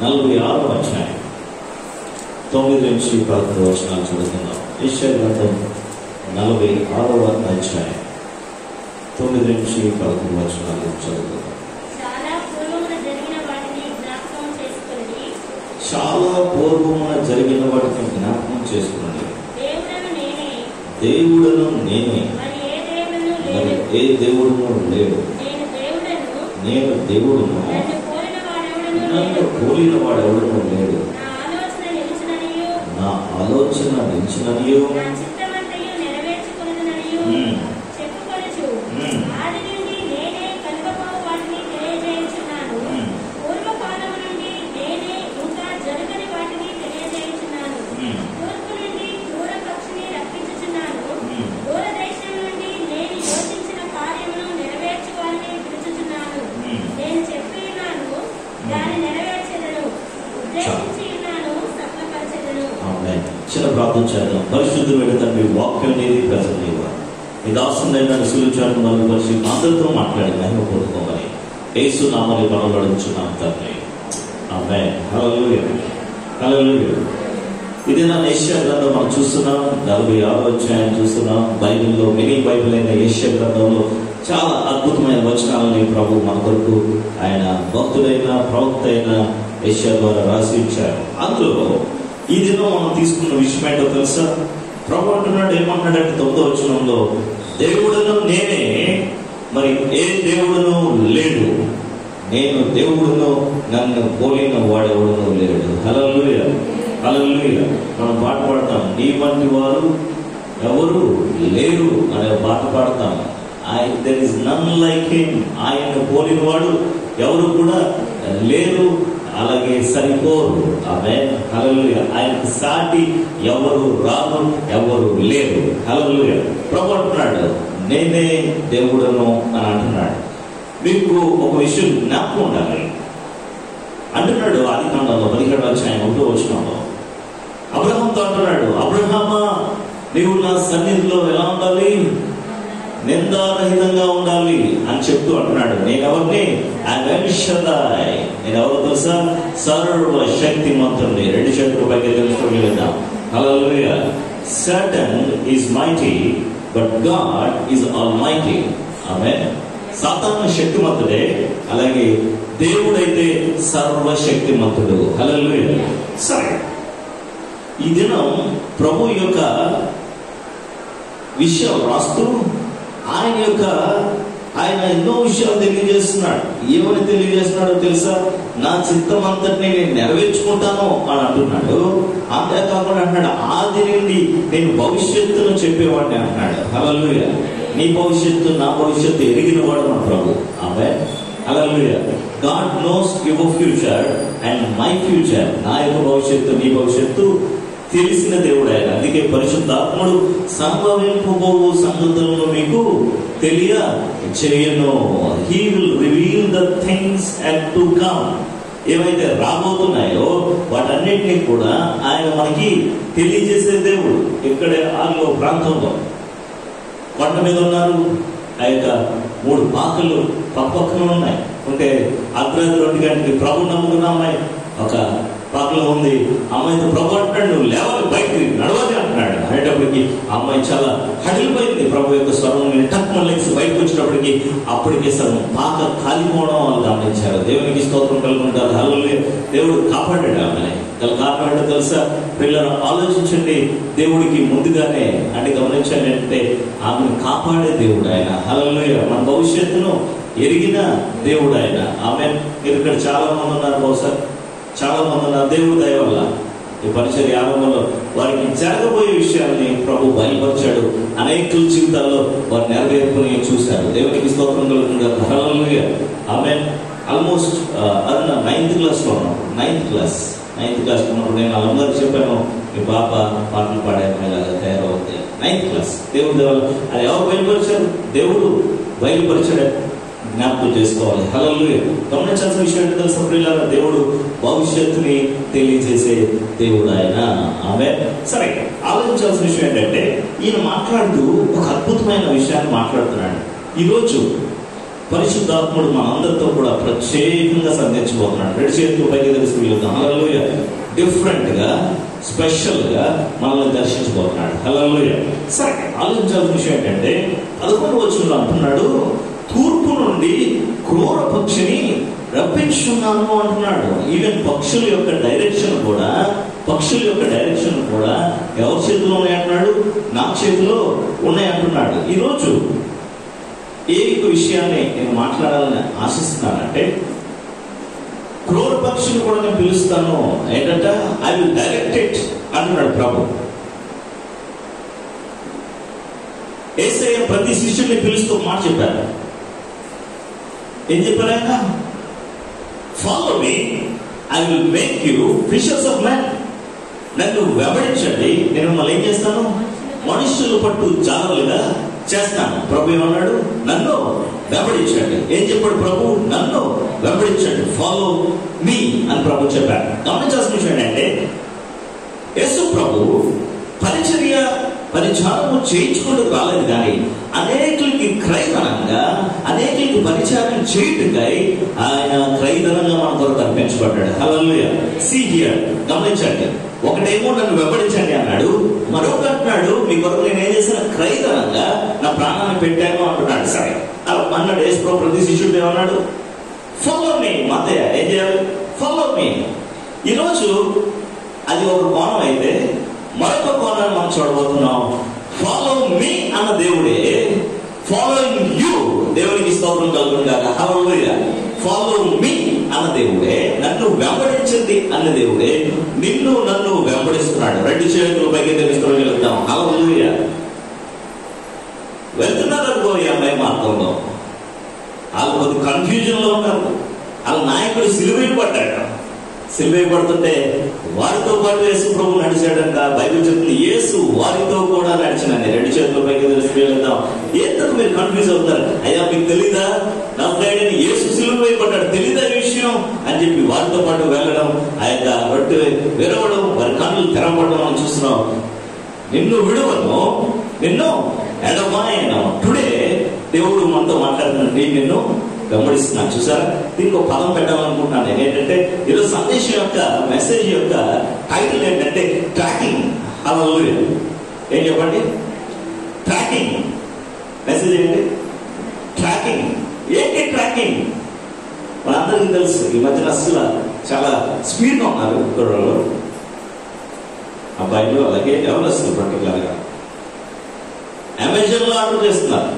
46వ అధ్యాయం 9 నుంచి 11 వచనాలు చదువుతున్నాం. యెషయా గ్రంథం 46వ అధ్యాయం 9 నుంచి 11 వచనాలు చదువుతున్నాం. చాలా పూర్వమున జరిగిన వాటిని జ్ఞాపకం చేసుకుని దేవుడను నేనే మరి ఏ దేవుడును లేడు. నేను దేవుడును, నన్ను పోలిన వాడెవడను లేడు. నా ఆలోచన నిలిచిననియు చిన్న ప్రార్థన చేద్దాం. పరిశుద్ధుడైన తండ్రి, వాక్యం అనేది ప్రజలు ఈ దాసుడైన సులుచారు మరియు పరిశుద్ధ అందరితో మాట్లాడి మహిమ పొందుకోమని యేసు నామములో ప్రార్థించున్నాం తండ్రి. ఆమేన్. హల్లెలూయా, హల్లెలూయా. ఇదేనా యెషయా గ్రంథం మనం చూస్తున్నాం. 46వ అధ్యాయం చూస్తున్నాం. బైబిల్లో మినీ బైబిల్ అయిన యెషయా గ్రంథంలో చాలా అద్భుతమైన వచనాలని ప్రభు మన కొరకు ఆయన భక్తుడైన ప్రవక్త అయిన యెషయా ద్వారా రాసి ఇచ్చారు. అందులో ఈ దినం మనం తీసుకున్న విషయం ఏంటో తెలుసా? ప్రభు అంటున్నాడు, ఏమంటున్నాడంటే 9వ వచనంలో, దేవుడును నేనే మరి ఏ దేవుడును లేడు. నేను దేవుడును, నన్ను పోలిన వాడెవడును లేడు. హల్లెలూయా, హల్లెలూయా. మనం పాట పాడతాం, నీ వంటి వారు ఎవరు లేరు అనే పాట పాడతాం. There is none like him. ఆయనను పోలిన వాడు ఎవరు కూడా లేరు, అలాగే సరిపోరు. ఆమేన్, హల్లెలూయా. ఆయనకు సాటి ఎవరు రారు, ఎవరు లేరు. హల్లెలూయా. ప్రభు అంటున్నాడు, నేనే దేవుడను అని అంటున్నాడు. మీకు ఒక విషయం జ్ఞాపకం ఉండాలి. అంటున్నాడు ఆదికాండంలో 17వ అధ్యాయం 1వ వచనంలో అబ్రహాంతో అంటున్నాడు, అబ్రహామా, నీవు నా సన్నిధిలో ఎలా ఉండాలి? నిందారహితంగా ఉండాలి అని చెప్తూ అంటున్నాడు. నేనెవరిని? నేనెవరో తెలుసా? సర్వ శక్తిమంతుడిని. 2 చేతుల పైకి తెలుసుకోగలుగుతాం. హల్లెలూయా. Satan is mighty, but God is almighty. ఆమేన్. సాతాను శక్తిమంతుడే, అలాగే దేవుడైతే సర్వశక్తిమంతుడు. హల్లెలూయా. సరే, ఈ దినం ప్రభు యొక్క విషయం రాస్తూ ఆయన ఎన్నో విషయాలు తెలియజేస్తున్నాడు. ఏమని తెలియజేస్తున్నాడో తెలుసా? నా చిత్తం అంతటిని నేను నెరవేర్చుకుంటాను అని అంటున్నాడు. అంతేకాకుండా అంటున్నాడు, ఆది నుండి నేను భవిష్యత్తును చెప్పేవాడిని అంటున్నాడు. హల్లెలూయా. నీ భవిష్యత్తు నా భవిష్యత్తు ఎరిగిన వాడు మన ప్రభు. Amen, hallelujah. God knows your future and my future. నా యొక్క భవిష్యత్తు నీ భవిష్యత్తు తెలిసిన దేవుడు ఆయన. అందుకే పరిశుద్ధాత్ముడు సంభవింపబోవు సంగతులను మీకు తెలియచేయను. He will reveal the things yet to come. ఏవైతే రాబోతున్నాయో వాటన్నిటినీ కూడా ఆయన మనకి తెలియజేసే దేవుడు. ఇక్కడే ఆలో ప్రాంతంలో కొండ మీద ఉన్నారు. ఆ యొక్క 3 పాకలు పక్కన ఉన్నాయి. ఉంటే అర్ధరాత్రి 2 గంటలకి ప్రభు నమ్ముకున్న అమ్మాయి ఒక పాకలో ఉంది. అమ్మాయితో ప్రభు అంటున్నాడు, నువ్వు లేవాలి, బయటికి నడవాలి అంటున్నాడు. అనేటప్పటికి అమ్మాయి చాలా హడిలిపోయింది. ప్రభు యొక్క స్వరం టక్కున లెగ్స్ బయటకు వచ్చినప్పటికీ అప్పటికే సగం పాక కాలిపోవడం వాళ్ళు గమనించారు. దేవునికి స్తోత్రం కలుగుంటారు. హల్లెలూయా. దేవుడు కాపాడాడు ఆమెని. కాపాడాడు తెలుసా? పిల్లలు ఆలోచించండి. దేవుడికి ముందుగానే అంటే గమనించండి అంటే ఆమెను కాపాడే దేవుడు ఆయన. హల్లెలూయా. మన భవిష్యత్తును ఎరిగిన దేవుడు ఆయన. ఆమేన్. మీరు ఇక్కడ చాలా మంది ఉన్నారు, బహుశా చాలా మంది ఉన్నారు. దేవుడు దయ వల్ల ఈ పరిచర్య ఆరంభంలో వారికి జరగబోయే విషయాల్ని ప్రభు బయలుపరిచాడు. అనేకుల జీవితాల్లో వారు నెరవేర్పుని చూశారు. దేవునికి స్తోత్రం కలుగుతుంది. హల్లెలూయా. ఆమేన్. ఆల్మోస్ట్ అరుణ 9th క్లాస్లో ఉన్నాం. 9th క్లాస్ ఉన్నప్పుడు నేను వాళ్ళందరికీ చెప్పాను, మీ పాప పాటలు పాడే అమ్మాయిలాగా తయారవుతుంది. 9th class. దేవుడు దేవాలి. అది ఎవరు బయలుపరిచారు? దేవుడు బయలుపరిచాడు. జ్ఞాపకం చేసుకోవాలి. హల్లెలూయా. గమనించాల్సిన విషయం ఏంటో తెలుసా ప్రియులారా? దేవుడు భవిష్యత్తుని తెలియజేసే దేవుడు ఆయన. ఆమేన్. సరే, ఆలోచించాల్సిన విషయం ఏంటంటే ఈయన మాట్లాడుతూ ఒక అద్భుతమైన విషయాన్ని మాట్లాడుతున్నాడు. ఈరోజు పరిశుద్ధాత్ముడు మనందరితో కూడా ప్రత్యేకంగా సంధించబోతున్నాడు. 2 చేతులు పైకి తెలుసుకుంటాం. హల్లెలూయా. డిఫరెంట్ గా, స్పెషల్ గా మనల్ని దర్శించబోతున్నాడు. హల్లెలూయా. సరే, ఆలోచించాల్సిన విషయం ఏంటంటే 11వ వచనంలో అంటున్నాడు, తూర్పు నుండి క్రూర పక్షిని రప్పించున్నాను అంటున్నాడు. ఈవెన్ పక్షుల యొక్క డైరెక్షన్ కూడా ఎవరి చేతిలో ఉన్నాయంటున్నాడు? నా చేతిలో ఉన్నాయంటున్నాడు. ఈరోజు ఏ విషయాన్ని నేను మాట్లాడాలని ఆశిస్తున్నానంటే, క్రూర పక్షిని కూడా నేను పిలుస్తాను. ఏంటంటే ఐ విల్ డైరెక్ట్ ఇట్ అంటున్నాడు ప్రభు. యేసయ్య ప్రతి శిష్యుడిని పిలుస్తూ మాట చెప్పారు. ఏం చెప్పారు ఆయన? Follow me, I will make you fishers of men. నన్ను వెంబడించండి, నేను మిమ్మల్ని ఏం చేస్తాను? మనుషులు పట్టు జాలరులుగా చేస్తాను. ప్రభు ఏమన్నాడు? నన్ను వెంబడించండి. ఏం చెప్పాడు ప్రభు? నన్ను వెంబడించండి, ఫాలో మీ అని ప్రభు చెప్పారు. గమనించాల్సిన విషయం ఏంటంటే, యేసు ప్రభు పరిచారము చేయించుకుంటూ రాలేదు, కానీ అనేకులకి క్రైదనంగా, అనేకులకి పరిచారం చేయుటకై ఆయన క్రైదనంగా మన కొరకు అర్పించబడ్డాడు. హల్లెలూయా. సీ హియర్, గమనించండి. ఒకటేమో నన్ను వెంబడించండి అన్నాడు, మరొక అంటున్నాడు మీ కొరకు నేను ఏం చేసిన? క్రైదనంగా నా ప్రాణాన్ని పెట్టాను అంటున్నాడు. సరే అన్నాడు యేసు ప్రభు. ప్రతి శిష్యుడు ఏమన్నాడు? Follow me. మత్తయ్య ఏం చేయాలి? Follow me. ఈరోజు అది ఒక కోణం అయితే, మరొక కోణాన్ని మనం చూడబోతున్నాం. ఫాలో మీ అన్న దేవుడే ఫాలోయింగ్ యూ. దేవునికి స్తోత్రం కలుగునుగాక. హల్లెలూయా. ఫాలో మీ అన్న దేవుడే, నన్ను వెంబడించండి అన్న దేవుడే నన్ను వెంబడిస్తున్నాడు. 2 చేతులు పైకి తెలుసుకోగలుగుతాం. హల్లెలూయా. వెళ్తున్నారు అనుకో ఈ అమ్మాయి మార్గంలో, వాళ్ళు కొద్ది కన్ఫ్యూజన్ లో ఉన్నారు. వాళ్ళ నాయకుడు సిలువేయబడ్డాడు. సిలువేయబడుతుంటే వారితో పాటు యేసు ప్రభు నడిచాడంట. బైబిల్ చెప్తుంది యేసు వారితో కూడా నడిచినండి. 2 చేతుల పైకి తెలుసుకెళ్తాం. ఎందుకు మీరు కన్ఫ్యూజ్ అవుతారు? అయ్యా మీకు తెలీదా నా ఫ్రెండ్ యేసు సిలువేయబడ్డాడు, తెలీదా ఈ విషయం అని చెప్పి వారితో పాటు వెళ్ళడం, ఆ యొక్క రొట్టె విరవడం, వారి కన్నులు తెరవడం మనం చూస్తున్నాం. నిన్ను విడువను, నిన్ను ఎడమాయను. టుడే దేవుడు మనతో మాట్లాడుతున్నాడు, నేను నిన్ను వెంబడిస్తున్నాను. చూసారా? దీనికి ఒక పదం పెట్టాలనుకుంటున్నాను నేను. ఏంటంటే ఈరోజు సందేశం యొక్క మెసేజ్ యొక్క టైటిల్ ఏంటంటే ట్రాకింగ్. హల్లెలూయా. ఏం చెప్పండి? ట్రాకింగ్. మెసేజ్ ఏంటి? ట్రాకింగ్. ఏంటి ట్రాకింగ్? మనందరికీ తెలుసు ఈ మధ్యన అసలు చాలా స్పీడ్గా ఉన్నారు కుర్రలు, అబ్బాయిలు, అలాగే ఎవరు పర్టికులర్ గా అమెజాన్ లో ఆర్డర్ చేస్తున్నారు.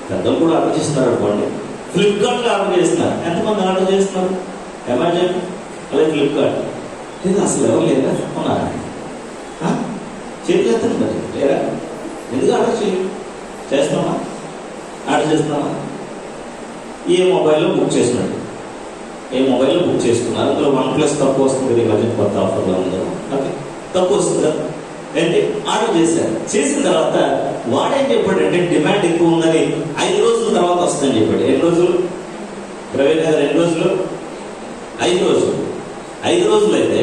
పెద్దలు కూడా ఆర్డర్ చేస్తున్నారు అనుకోండి. ఫ్లిప్కార్ట్ లో ఆర్డర్ చేస్తున్నారు. ఎంతమంది ఆర్డర్ చేస్తున్నారు? అమెజాన్ అలాగే ఫ్లిప్కార్ట్. లేదా అసలు ఎవరు లేదా? ఉన్నారా? చేతులు ఎత్తండి మరి. లేరా? ఎందుకు ఆర్డర్ చేస్తున్నామా? ఆర్డర్ చేస్తున్నామా? ఏ మొబైల్లో బుక్ చేసినట్టు, ఏ మొబైల్లో బుక్ చేసుకున్నారు. అందులో OnePlus తక్కువ వస్తుంది, ఈ మధ్య కొత్త ఆఫర్లో ఉందో. ఓకే, తక్కువ వస్తుంది కదా. ఏంటి ఆర్డర్ చేశారు. చేసిన తర్వాత వాడేం చెప్పాడంటే డిమాండ్ ఎక్కువ ఉందని 5 రోజుల తర్వాత వస్తుందని చెప్పాడు. ఎన్ని రోజులు? ప్రవీణ్ గారు 2 రోజులు, 5 రోజులు. 5 రోజులు అయితే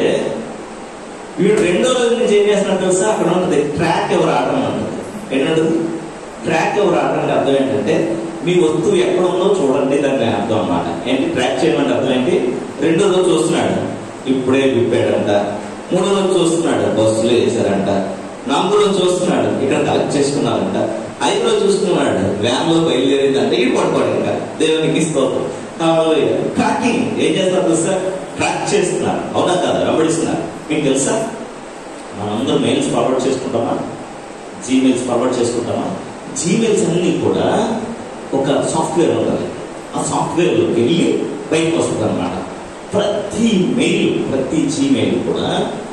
వీడు 2వ రోజు నుంచి ఏం చేస్తున్నట్టు తెలుసా? అక్కడ ఉంటుంది ట్రాక్ ఎవరు ఆర్డర్ అని ఉంటుంది. ఏంటంటుంది? ట్రాక్ ఎవరు ఆర్డర్ అంటే అర్థం ఏంటంటే మీ వస్తువు ఎక్కడ ఉందో చూడండి, దాన్ని అర్థం అన్నమాట. ఏంటి ట్రాక్ చేయమంటే అర్థం ఏంటి? 2వ రోజు చూస్తున్నాడు, ఇప్పుడే విప్పాడంట. 3వ రోజు చూస్తున్నాడు, బస్సులో వేసారంట. 4వ రోజు చూస్తున్నాడు, ఇక్కడ కలెక్ట్ చేసుకున్నారంట. 5వ రోజు చూస్తున్నాడు, వ్యాన్ లో బయలుదేరిందంటే ఇటు పడుకోండి. ఇంకా దేవునికి స్తోత్రం. ట్రాకింగ్ ఏం చేస్తారు తెలుసా? ట్రాక్ చేస్తున్నారు. అవునా కాదు? వెంబడిస్తున్నారు. మీకు తెలుసా? మనందరూ మెయిల్స్ ఫార్వర్డ్ చేసుకుంటామా? జీమెయిల్స్ ఫార్వర్డ్ చేసుకుంటామా? జీమెయిల్స్ అన్ని కూడా ఒక సాఫ్ట్వేర్ ఉంటుంది. ఆ సాఫ్ట్వేర్లోకి వెళ్ళి బయటకు వస్తుంది అన్నమాట. ప్రతి మెయిల్, ప్రతి జీమెయిల్ కూడా,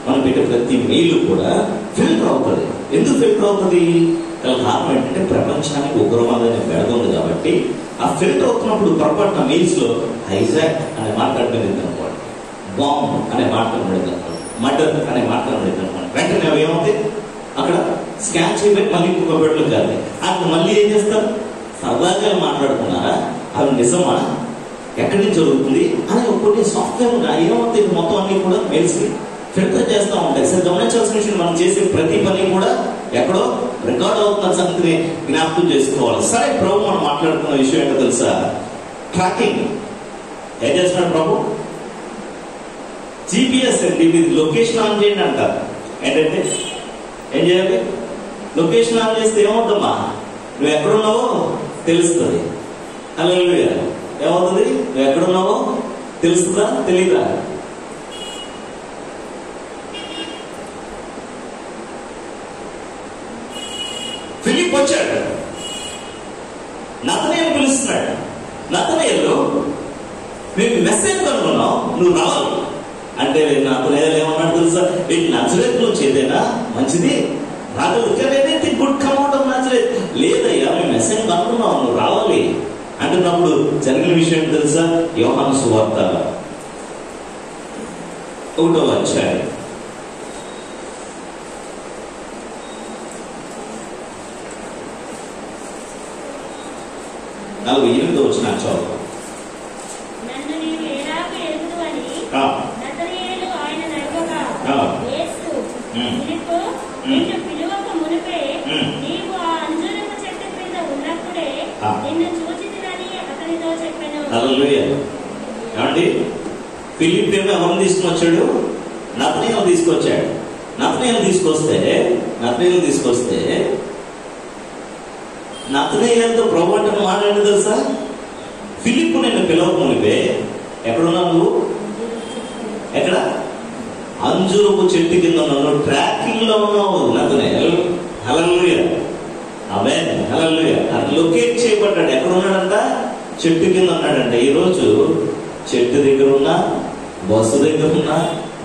మనం పెట్టే ప్రతి మెయిల్ కూడా ఫిల్టర్ అవుతుంది. ఎందుకు ఫిల్టర్ అవుతుంది? దాని కారణం ఏంటంటే ప్రపంచానికి ఉగ్రవాదాన్ని పెడుతుంది కాబట్టి ఆ ఫిల్టర్ అవుతున్నప్పుడు పొరపాటున మెయిల్స్ లో హైజాక్ అనే మాట్లాడబడింది అనుకోండి, బాంబ్ అనే మాట్లాడబడింది అనుకోండి, మర్డర్ అనే మాట్లాడబడింది అనుకోండి, వెంటనే అవి ఏమవుతాయి? అక్కడ స్కాన్ చేయబడి మళ్ళీ ఇంకొక బెడ్లు కాదు. అక్కడ మళ్ళీ ఏం చేస్తారు? సరదాగా మాట్లాడుకున్నారా, అవి నిజమా, ఎక్కడి నుంచి జరుగుతుంది అని కొన్ని సాఫ్ట్వేర్ ఏమవుతాయి? మొత్తం అన్ని కూడా మెయిల్స్ ఫిల్టర్ చేస్తూ ఉంటాయి. సరే, గమనించాల్సిన విషయం, మనం చేసే ప్రతి పని కూడా ఎక్కడో రికార్డ్ అవుతున్న సంగతిని జ్ఞాపకం చేసుకోవాలి. సరే, ప్రభు మనం మాట్లాడుతున్న విషయం ఏంటో తెలుసా? ట్రాకింగ్. ఏం చేస్తున్నాడు ప్రభు? GPS అండి, మీరు లొకేషన్ ఆన్ చేయండి అంటారు. ఏంటంటే ఏం చేయాలి? లొకేషన్ ఆన్ చేస్తే ఏమవుతుందమ్మా? నువ్వు ఎక్కడున్నావో తెలుస్తుంది. హల్లెలూయా. ఏమవుతుంది? నువ్వు ఎక్కడున్నావో తెలుస్తుందా తెలీదా? ఫిలిప్ వచ్చాడు, నతనయేలు పిలుస్తున్నాడు. నతనయేలు, మేము మెసేజ్ కనుక్కున్నాం, నువ్వు రావాలి అంటే నతనయేలు ఏమన్నాడు తెలుసా? వీటి నజరేతు నుంచి ఏదైనా మంచిది రాగలిగే గుడ్ కమౌట్ ఆఫ్ నజరేత్. లేదయ్యా, మేము మెసేజ్ కనుక్కున్నాం, నువ్వు రావాలి అంటున్నప్పుడు జరిగిన విషయం తెలుసా? యోహాను సువార్త 1వ అధ్యాయం 48వ వచనం చదువు. నన్ను నీవు ఎలాగూ ఎరుగుదువని నతనయేలు ఆయనను అడగగా, యేసు ఫిలిప్పు, నిన్ను పిలువక మునుపే నీవు ఆ అంజూరపు చెట్టు క్రింద ఉన్నప్పుడే నిన్ను చూచితినని అతనితో చెప్పెను. హల్లెలూయా. ఏమండి? ఫిలిప్ ఏమో ఎవరిని తీసుకుని వచ్చాడు? నతనయేలు తీసుకొచ్చాడు. నతనయేలు తీసుకొస్తే నతనయేలుతో ప్రభు అంటే మాట్లాడి తెలుసా? ఫిలిప్ నేను పిలవక మునిపే ఎక్కడున్నావు నువ్వు? ఎక్కడ? అంజూరపు చెట్టు కింద ఉన్నావు, ట్రాకింగ్ లో ఉన్నావు నతనయేలు. హల్లెలూయా. ఆమేన్. హల్లెలూయా. లొకేట్ చేయబడ్డాడు. ఎక్కడ ఉన్నాడంట? చెట్టు కింద ఉన్నాడంట. ఈరోజు చెట్టు దగ్గర ఉన్నా, బస్సు దగ్గర ఉన్నా,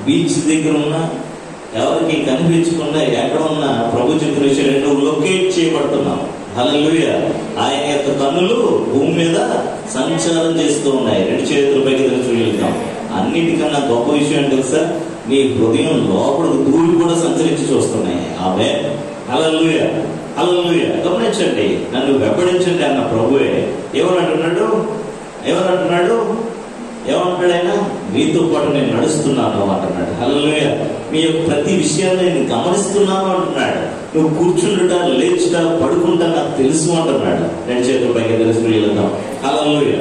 బీచ్ దగ్గర ఉన్నా, ఎవరికి కనిపించకుండా ఎక్కడ ఉన్నా ప్రభు చెప్పిన విషయం నువ్వు లొకేట్ చేయబడుతున్నావు. హల్లెలూయా. ఆయన యొక్క కన్నులు భూమి మీద సంచారం చేస్తూ ఉన్నాయి. 2 చేతుల పైకి తెలుసుకెళ్తాం. అన్నిటికన్నా గొప్ప విషయం తెలుసా? నీ హృదయం లోపలికి దూరి కూడా సంచరించి చూస్తున్నాయి. ఆమేన్. హల్లెలూయా. హల్లెలూయా. గమనించండి, నన్ను వెంబడించండి అన్న ప్రభువే ఏమనంటున్నాడు? ఏమంటాడు ఆయన? మీతో పాటు నేను నడుస్తున్నాను అంటున్నాడు. హల్లెలూయా. మీ యొక్క ప్రతి విషయాన్ని నేను గమనిస్తున్నాను అంటున్నాడు. నువ్వు కూర్చుంటుట, లేచుట, పడుకుంటా నాకు తెలుసు అంటున్నాడు. 2 చేతుల పైకి తెలుసు వెళ్దాం. హల్లెలూయా.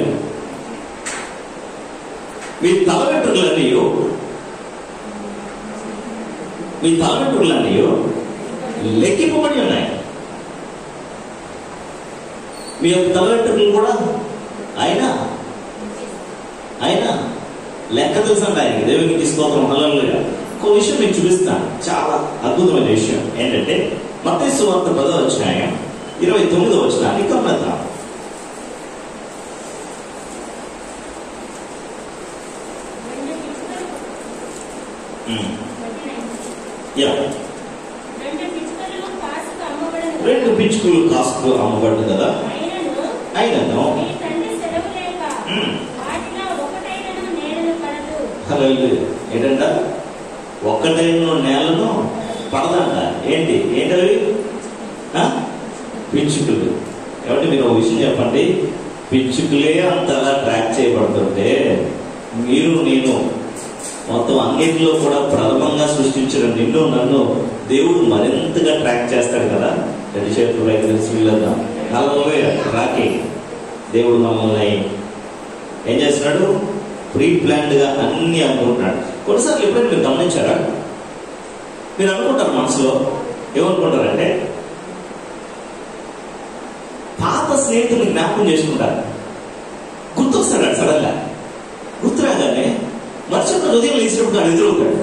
మీ తల వెంట్రుకలన్నీ లెక్కింపబడి ఉన్నాయి. మీ యొక్క తల వెంట్రుకలు కూడా ఆయన లెక్క తెలుసంట ఆయనకి. దేవునికి స్తోత్రం. హల్లెలూయా. ఒక విషయం మీకు చూపిస్తాను, చాలా అద్భుతమైన విషయం. ఏంటంటే మత్తయి సువార్త 10వ అధ్యాయం 29వ వచనాన్ని గమనిద్దాం. రెండు పిచ్చుకలు కాసుకు అమ్మబడ్డు కదా. అయినను ఏంటంట? ఒక్కటైన నేలను పడదంట. ఏంటవి? పిచ్చుకలు. కాబట్టి మీరు ఒక విషయం చెప్పండి, పిచ్చుకలే అంతలా ట్రాక్ చేయబడుతుంటే నేను మొత్తం అన్నిటిలో కూడా ప్రథమంగా సృష్టించిన నిన్ను నన్ను దేవుడు మరింతగా ట్రాక్ చేస్తాడు కదా. 2 చేతుల పైకి తెలిసి వెళ్ళొద్దాం. హల్లెలూయా. ట్రాకింగ్. దేవుడు మమ్మల్ని ఏం చేస్తున్నాడు? ప్రీ ప్లాన్డ్ గా అన్ని అనుకుంటున్నాడు. కొన్నిసార్లు ఎప్పుడైనా మీరు గమనించారా? మీరు అనుకుంటారు మనసులో, ఏమనుకుంటారంటే పాత స్నేహితులు జ్ఞాపకం చేసుకుంటారు. గుర్తొస్తాడు సడన్ గా. గుర్తురాగానే మర్చిపోయిన ఉదయం లేచినప్పుడు ఆయన ఎదురవుతాడు.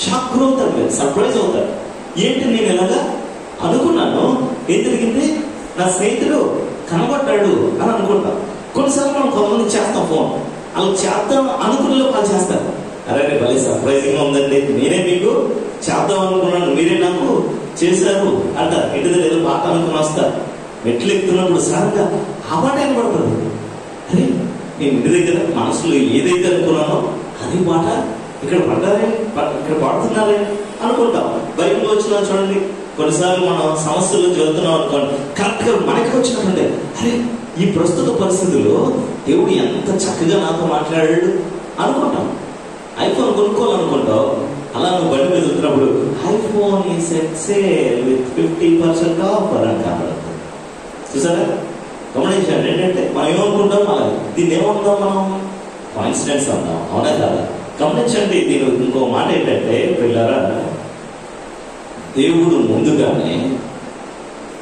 షాక్ గురవుతాడు, సర్ప్రైజ్ అవుతాడు. ఏంటి నేను ఎలాగా అనుకున్నాను, ఏం జరిగింది, నా స్నేహితుడు కనబడ్డాడు అని అనుకుంటాం. కొన్నిసార్లు మనం కొంతమంది చేస్తాం ఫోన్, అలా చేద్దాం అనుకునే వాళ్ళు చేస్తారు. అరే భలే సర్ప్రైజింగ్ గా ఉందండి, నేనే మీకు చేద్దాం అనుకున్నాను, మీరే నాకు చేశారు అంటారు. ఇంటి దగ్గర ఏదో పాట అనుకుని వస్తారు. మెట్లు ఎక్కుతున్నప్పుడు సడన్గా ఆ పాట ఏం పడుతుంది. అరే నేను ఇంటి దగ్గర మనసులో ఏదైతే అనుకున్నానో అది పాట ఇక్కడ పడ్డారే, ఇక్కడ పాడుతున్నారే అనుకుంటాం. బైబిల్ వచ్చినా చూడండి, కొన్నిసార్లు మనం సమస్యలు చదువుతున్నాం అనుకోండి, కరెక్ట్ గా మనకి వచ్చినట్టుండే అరే ఈ ప్రస్తుత పరిస్థితుల్లో దేవుడు ఎంత చక్కగా నాతో మాట్లాడాడు అనుకుంటాం. ఐఫోన్ కొనుక్కోవాలనుకుంటావు, అలా నువ్వు బండి మీద వెళ్తున్నప్పుడు iPhone is at sale with 50% offer అని కనబడుతుంది. చూసారా? గమనించండి. ఏంటంటే మనం ఏమనుకుంటాం, అలా దీన్ని ఏమనుకుంటాం, మనం కాన్ఫిడెన్స్ అంటాం, అవునా కాదా? గమనించండి. దీని ఇంకో మాట ఏంటంటే పిల్లరా, దేవుడు ముందుగానే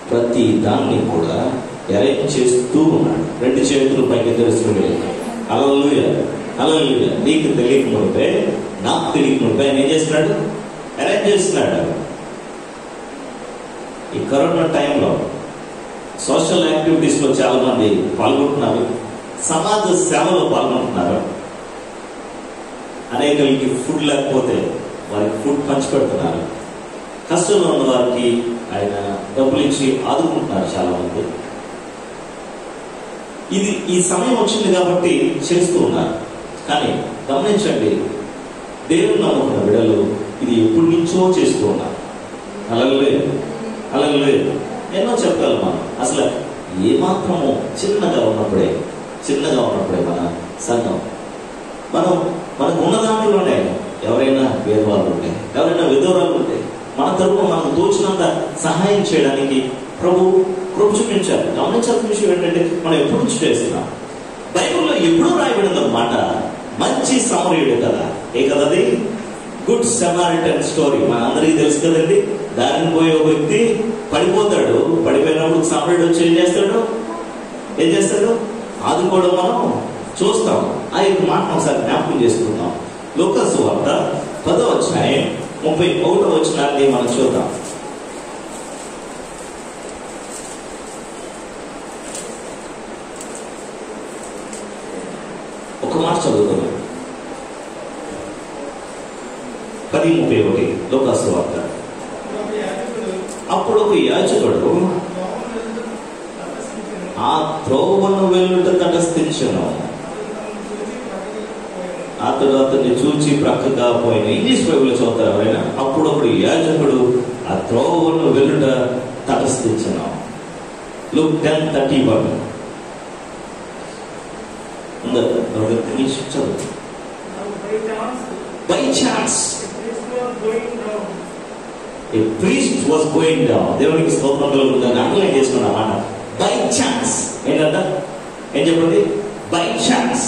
ప్రతి దాన్ని కూడా అరేంజ్ చేస్తూ ఉన్నాడు. 2 చేతులు పైకి తెలుస్తుంది. హల్లెలూయా, హల్లెలూయా. నీకు తెలియకముందే, నాకు తెలియకముందే ఆయన ఏం చేస్తున్నాడు? అరేంజ్ చేస్తున్నాడు. ఈ కరోనా టైంలో సోషల్ యాక్టివిటీస్ లో చాలా మంది పాల్గొంటున్నారు, సమాజ సేవలో పాల్గొంటున్నారు. అనేకలకి ఫుడ్ లేకపోతే వారికి ఫుడ్ పంచిపెడుతున్నారు. కష్టంలో ఉన్న వారికి ఆయన డబ్బులు ఇచ్చి ఆదుకుంటున్నారు చాలా మంది. ఇది ఈ సమయం వచ్చింది కాబట్టి చేస్తూ ఉన్నారు. కానీ గమనించండి, దేవుని నమ్ముకున్న బిడ్డలు ఇది ఎప్పటి నుంచో చేస్తూ ఉన్నారు. హల్లెలూయా, హల్లెలూయా. ఎన్నో చెప్పగలం మనం. అసలు ఏమాత్రము చిన్నగా ఉన్నప్పుడే మన సంఘం, మనకు ఉన్న దాంట్లోనే ఎవరైనా పేదవాళ్ళు ఉంటే, ఎవరైనా విధవరాలు ఉంటే, మన తరపున మనకు తోచినంత సహాయం చేయడానికి ప్రభు కృప చూపించారు. గమనించాల్సిన విషయం ఏంటంటే, మనం ఎప్పుడు నుంచి చేస్తున్నాం. బైబిల్లో ఎప్పుడూ రాయబడిన మాట మంచి సమరయుడు కదా. ఏ కదది? Good Samaritan story. మన అందరికీ తెలుసు కదండి. దారిని పోయే ఒక వ్యక్తి పడిపోతాడు. పడిపోయినప్పుడు సమరయుడు వచ్చి ఏం చేస్తాడు? ఆదుకోవడం మనం చూస్తాం. ఆ యొక్క మాట ఒకసారి జ్ఞాపకం చేసుకుందాం. లూకా సువార్త 10వ అధ్యాయం 31వ వచనాన్ని మనం చూద్దాం. ఒక మాట చదువుతాం. 10:31 లూకా సువార్త. అప్పుడు ఒక యాజకుడు ఆ త్రోవను వెళ్ళుట తటస్థించెను. అతన్ని చూచి ప్రక్కగా పోయిన. ఇంగ్లీష్ బైబిల్ చదువుతారు ఎవరైనా? అప్పుడు ఒకడు యాజకుడు ఆ త్రోవను వెళ్ళుట తటస్థించెను. Luke 10:31. By chance a priest was going down. దేవునికి స్తోత్రం కలుగుతుంది. అండర్లైన్ చేసుకున్న మాట బై ఛాన్స్. ఏంటంట? ఏం చెప్పండి? By chance.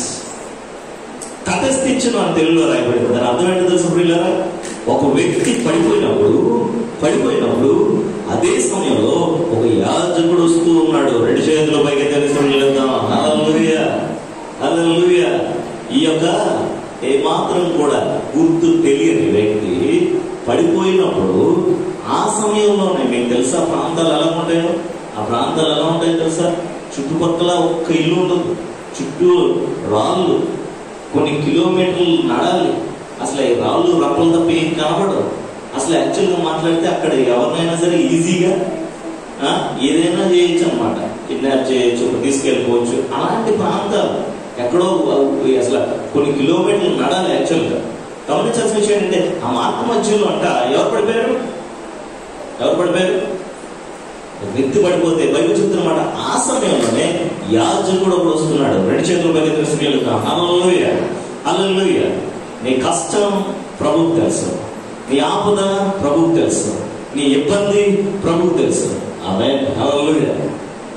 తటస్థించను అని తెలుగులో రాయబడింది. దాని అర్థం ఏంటో తెలుసు పిల్లరా? ఒక వ్యక్తి పడిపోయినప్పుడు అదే సమయంలో ఒక యాజకుడు వస్తూ ఉన్నాడు. 2 చేతుల పైకి తెలుస్తాం. హల్లెలూయా, హల్లెలూయా. ఈ యొక్క ఏమాత్రం కూడా గుర్తు తెలియని వ్యక్తి పడిపోయినప్పుడు ఆ సమయంలోనే, మీకు తెలుసా ప్రాంతాలు ఎలా ఉంటాయో? ఆ ప్రాంతాలు ఎలా ఉంటాయో తెలుసా? చుట్టుపక్కల ఒక్క ఇల్లు ఉండదు, చుట్టూ రాళ్ళు, కొన్ని కిలోమీటర్లు నడాలి. అసలు ఈ రాళ్ళు రప్పలు తప్ప ఏం కనబడవు. అసలు యాక్చువల్గా మాట్లాడితే అక్కడ ఎవరినైనా సరే ఈజీగా ఏదైనా చేయొచ్చు అనమాట. కిడ్నాప్ చేయొచ్చు, తీసుకెళ్ళిపోవచ్చు. అలాంటి ప్రాంతాలు ఎక్కడో అసలు కొన్ని కిలోమీటర్లు నడాలి యాక్చువల్గా. గమనించాల్సిన విషయం ఏంటంటే, ఆ మార్గ మధ్యలో అంట ఎవరు పడిపోయారు? వ్యక్తి పడిపోతే బైబిల్ చెప్తున్నమాట. ఆ సమయంలోనే యాజకుడు ఒకడు వస్తున్నాడు. 2 చేతుల పైకి తెలుసుకెళ్తాం. హల్లెలూయా, హల్లెలూయా. నీ కష్టం ప్రభువుకు తెలుసు, నీ ఆపద ప్రభువుకు తెలుసు, నీ ఇబ్బంది ప్రభువుకు తెలుసు. ఆమేన్, హల్లెలూయా.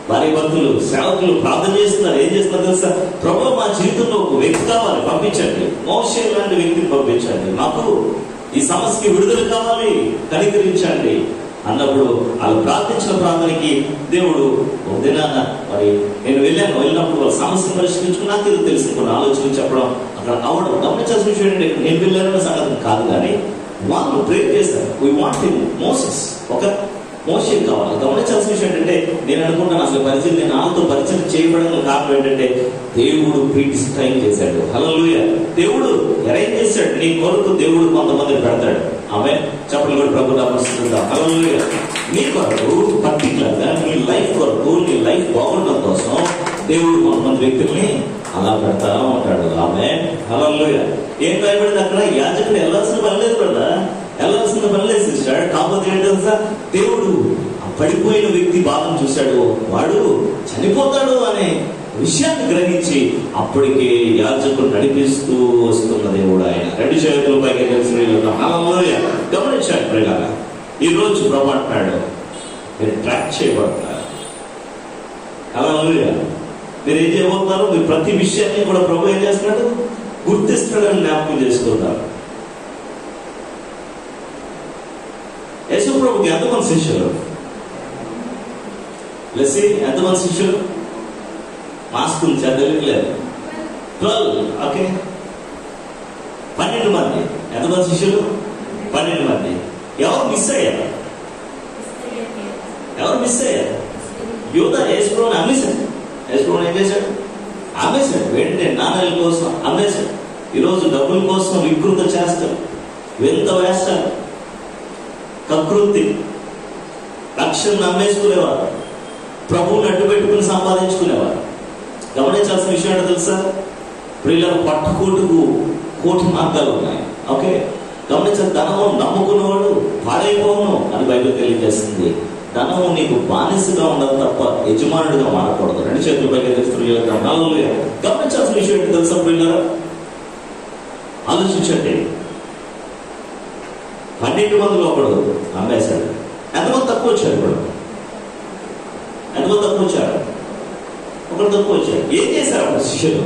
భార్య భర్తలు, సేవకులు ప్రార్థన చేస్తున్నారు. ఏం చేస్తున్నారు తెలుసా? ప్రభువు మా జీవితంలో ఒక వ్యక్తి కావాలి, పంపించండి. మోషే లాంటి వ్యక్తిని పంపించండి. మాకు ఈ సమస్యకి విడుదల కావాలి, కనికరించండి అన్నప్పుడు వాళ్ళు ప్రార్థించిన ప్రార్థనకి దేవుడు ఒక దినాన మరి నేను వెళ్ళినప్పుడు వాళ్ళ సమస్యను పరిష్కరించుకుని నాకు ఇది తెలిసి కొన్ని ఆలోచనలు చెప్పడం అక్కడ అవడం. గమనించాల్సిన విషయం ఏంటంటే, నేను వెళ్ళానన్న సంగతి కాదు, కానీ వాళ్ళు ప్రేర్ చేస్తారు. వీ వాంట్ హిమ్ మోసెస్, ఒక మోషే కావాలి. గమనించాల్సిన విషయం ఏంటంటే, నేను అనుకుంటాను అసలు పరిచయం, నేను వాళ్ళతో పరిచయం చేయబడడం కారణం ఏంటంటే, దేవుడు ప్రీడిస్టైన్ చేశాడు. హల్లెలూయా. దేవుడు అరేంజ్ చేశాడు. నీ కొరకు దేవుడు కొంతమందిని పెడతాడు. ఆమేన్. చెప్పలు కూడా ప్రభు నామమున హల్లెలూయా. నీ కొరకు పర్టికులర్ గా నీ లైఫ్ కొరకు, నీ లైఫ్ బాగుండడం కోసం దేవుడు కొంతమంది వ్యక్తుల్ని అలా పెడతా ఉంటాడు. ఆమేన్, హల్లెలూయా. ఏం రాయబడింది అక్కడ? యాజకుడు వెళ్ళాల్సిన పని లేదు కదా, వెళ్ళాల్సిన పని లేదు సిస్టర్. కాకపోతే ఏంటో సార్, దేవుడు ఆ పడిపోయిన వ్యక్తి బాధను చూశాడు. వాడు చనిపోతాడు అనే విషయాన్ని గ్రహించి అప్పటికే యాజకుడు నడిపిస్తూ వస్తున్న దేవుడు ఆయన. 2 చేతుల పైకి హల్లెలూయా. గమనించాడు ప్రియులారా, ఈ రోజు ప్రభు అంటున్నాడు, మీరు ట్రాక్ చేయబడతారు. హల్లెలూయా. మీరు ఏం చేయబోతున్నారు? మీరు ప్రతి విషయాన్ని కూడా ప్రభు ఏం చేస్తున్నాడు? గుర్తిస్తాడని జ్ఞాపకం చేసుకుంటారు. యేసు ప్రభుకి ఎంతమంది శిష్యులు? లెస్సీ ఎంతమంది శిష్యులు? మాస్క్ చదవలేదు. 12. ఓకే, 12 మంది. ఎంతమంది శిష్యులు? 12 మంది. ఎవరు మిస్ అయ్యారు? ఎవరు మిస్ అయ్యారు? యూదా యేసు ప్రభువుని అమ్మేశాడు. యేసు ప్రభువుని ఏం చేశాడు? అమ్మేశాడు. వెంటనే నాణాల కోసం అమ్మేశాడు. ఈరోజు డబ్బుల కోసం వికృత చేస్తాడు, వింత వేస్తాడు, కకృతి. రక్షణ అమ్మేసుకునేవారు, ప్రభువుని అడ్డు పెట్టుకుని సంపాదించుకునేవారు. గమనించాల్సిన విషయం ఏంటో తెలుసా? ప్రియులను పట్టుకోటుకు కోటి మార్గాలు ఉన్నాయి. ఓకే, గమనించాలి. ధనము నమ్ముకున్నవాడు పాడైపోను అని బైబిల్ తెలియజేస్తుంది. ధనము నీకు బానిసగా ఉండదు తప్ప యజమానుడిగా మారకూడదు. 2 చేతుల పైకి గమనించాల్సిన విషయం ఏంటో తెలుసా ప్రియులారా? ఆలోచించండి. 12 మందిలో ఒకడు అమ్మేశాడు. ఎంతమంది తక్కువ వచ్చారు? ఇప్పుడు ఎంతమంది తక్కువ వచ్చారు? ఒకరు తక్కువ వచ్చారు. ఏం చేశారు అప్పుడు శిష్యులు?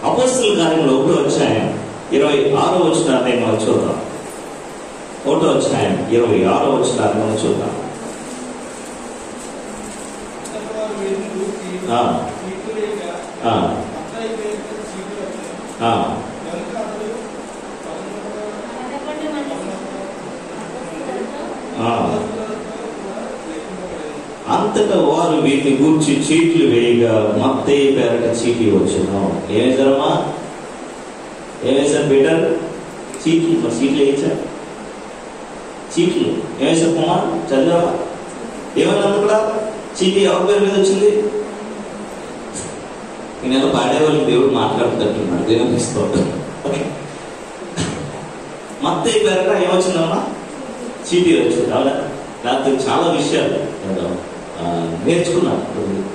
అపోస్తలుల కార్యంలో 1వ అధ్యాయం 26వ వచనాన్ని మనం చూద్దాం. 1వ అధ్యాయం 26వ వచనాన్ని మనం చూద్దాం. అంతటా వారు వీటిని గూర్చి చీట్లు వేయగా మత్తయి పేరట చీటీ వచ్చును. ఏమేశారమ్మా? ఏమేశారు పీటర్? చీట్లు. మరి చీట్లు వేయించారు. చీట్లు ఏమేశారు కుమార్? చదివావా? ఏమన్నా కూడా చీటీ ఎవరి పేరు మీద వచ్చింది? నేను పాడేవాళ్ళు దేవుడు మాట్లాడుతున్నట్టున్నాడు. దేవుని ఇస్తాడు. ఓకే, మత్తయి పేరట ఏమొచ్చిందమ్మా? చీటీ వచ్చింది. అవునా? రాత్రి చాలా విషయాలు నేర్చుకున్నాను.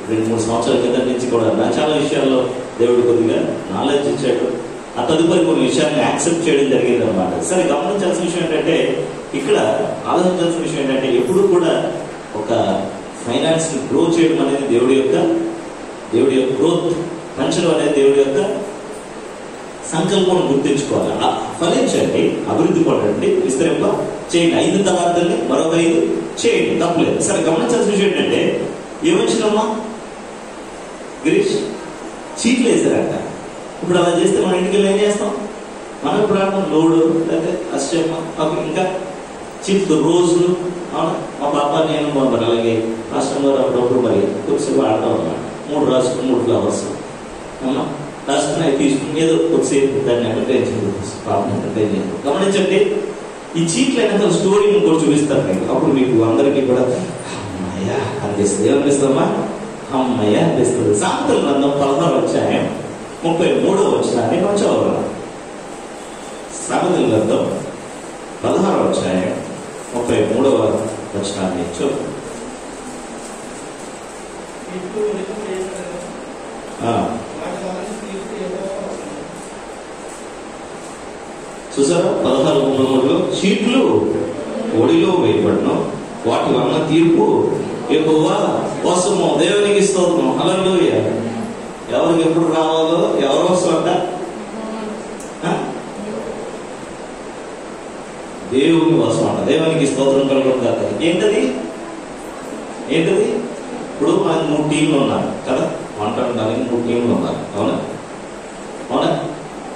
2-3 సంవత్సరాల కింద నుంచి కూడా చాలా విషయాల్లో దేవుడు కొద్దిగా నాలెడ్జ్ ఇచ్చాడు. ఆ తదుపరి కొన్ని విషయాన్ని యాక్సెప్ట్ చేయడం జరిగింది అనమాట. సరే, గమనించాల్సిన విషయం ఏంటంటే, ఇక్కడ ఆలోచించాల్సిన విషయం ఏంటంటే, ఎప్పుడు కూడా ఒక ఫైనాన్స్ ని గ్రో చేయడం అనేది దేవుడి యొక్క గ్రోత్ పెంచడం అనేది దేవుడి యొక్క సంకల్పం గుర్తించుకోవాలి. ఫలించండి, అభివృద్ధి పడండి, విస్తరింప చేయండి. 5 తలాంతుల్ని మరో 5 చేయండి, తప్పలేదు. సరే, గమనించాల్సిన విషయం ఏంటంటే, ఏమొచ్చినమ్మా గిరీష్? చీట్లు వేసారంట. ఇప్పుడు అలా చేస్తే మన ఇంటికి వెళ్ళి ఏం చేస్తాం? మనం ఇప్పుడు లోడు లేకపోతే అష్టమ, ఇంకా చీట్లు రోజులు. అవునా? మా పాప నేను మరి అలాగే రాష్ట్రం గారు అప్పుడప్పుడు మరి కొద్దిసేపు ఆడతాం అన్నమాట. 3 రాసుకుని 3 ఫ్లవర్స్ అవునా రాసుకుని అవి తీసుకుని ఏదో కొద్దిసేపు దాన్ని ఎంటర్టైన్ చేయాలి, పాపం ఎంటర్టైన్ చేయాలి. గమనించండి, ఈ చీట్లు అయినా స్టోరీ కూడా చూపిస్తారు మీకు. అప్పుడు మీకు అందరికీ కూడా అమ్మయ్య అనిపిస్తుంది. ఏమనిపిస్తుందమ్మా? అమ్మయ్య అనిపిస్తుంది. సామెతల గ్రంథం 16వ అధ్యాయం 33వ వచనాన్ని మనం చదవాలి. సామెతల గ్రంథం 16వ అధ్యాయం 33వ వచనాన్ని చూద్దాం. చూసారా? 16:33లో చీట్లు ఒడిలో వేయబడను, వాటి వలన తీర్పు యెహోవా వశము. దేవునికి స్తోత్రం. హల్లెలూయా. ఎవరికి ఎప్పుడు రావాలో ఎవరు వస్తారంట? దేవుని వశం అంట. దేవునికి స్తోత్రం కలుగుతుంది కదా. ఏంటది? ఇప్పుడు మనకి 3 టీంలు ఉన్నారు కదా, వంట ఉండడానికి 3 టీంలు ఉన్నారు. అవునా?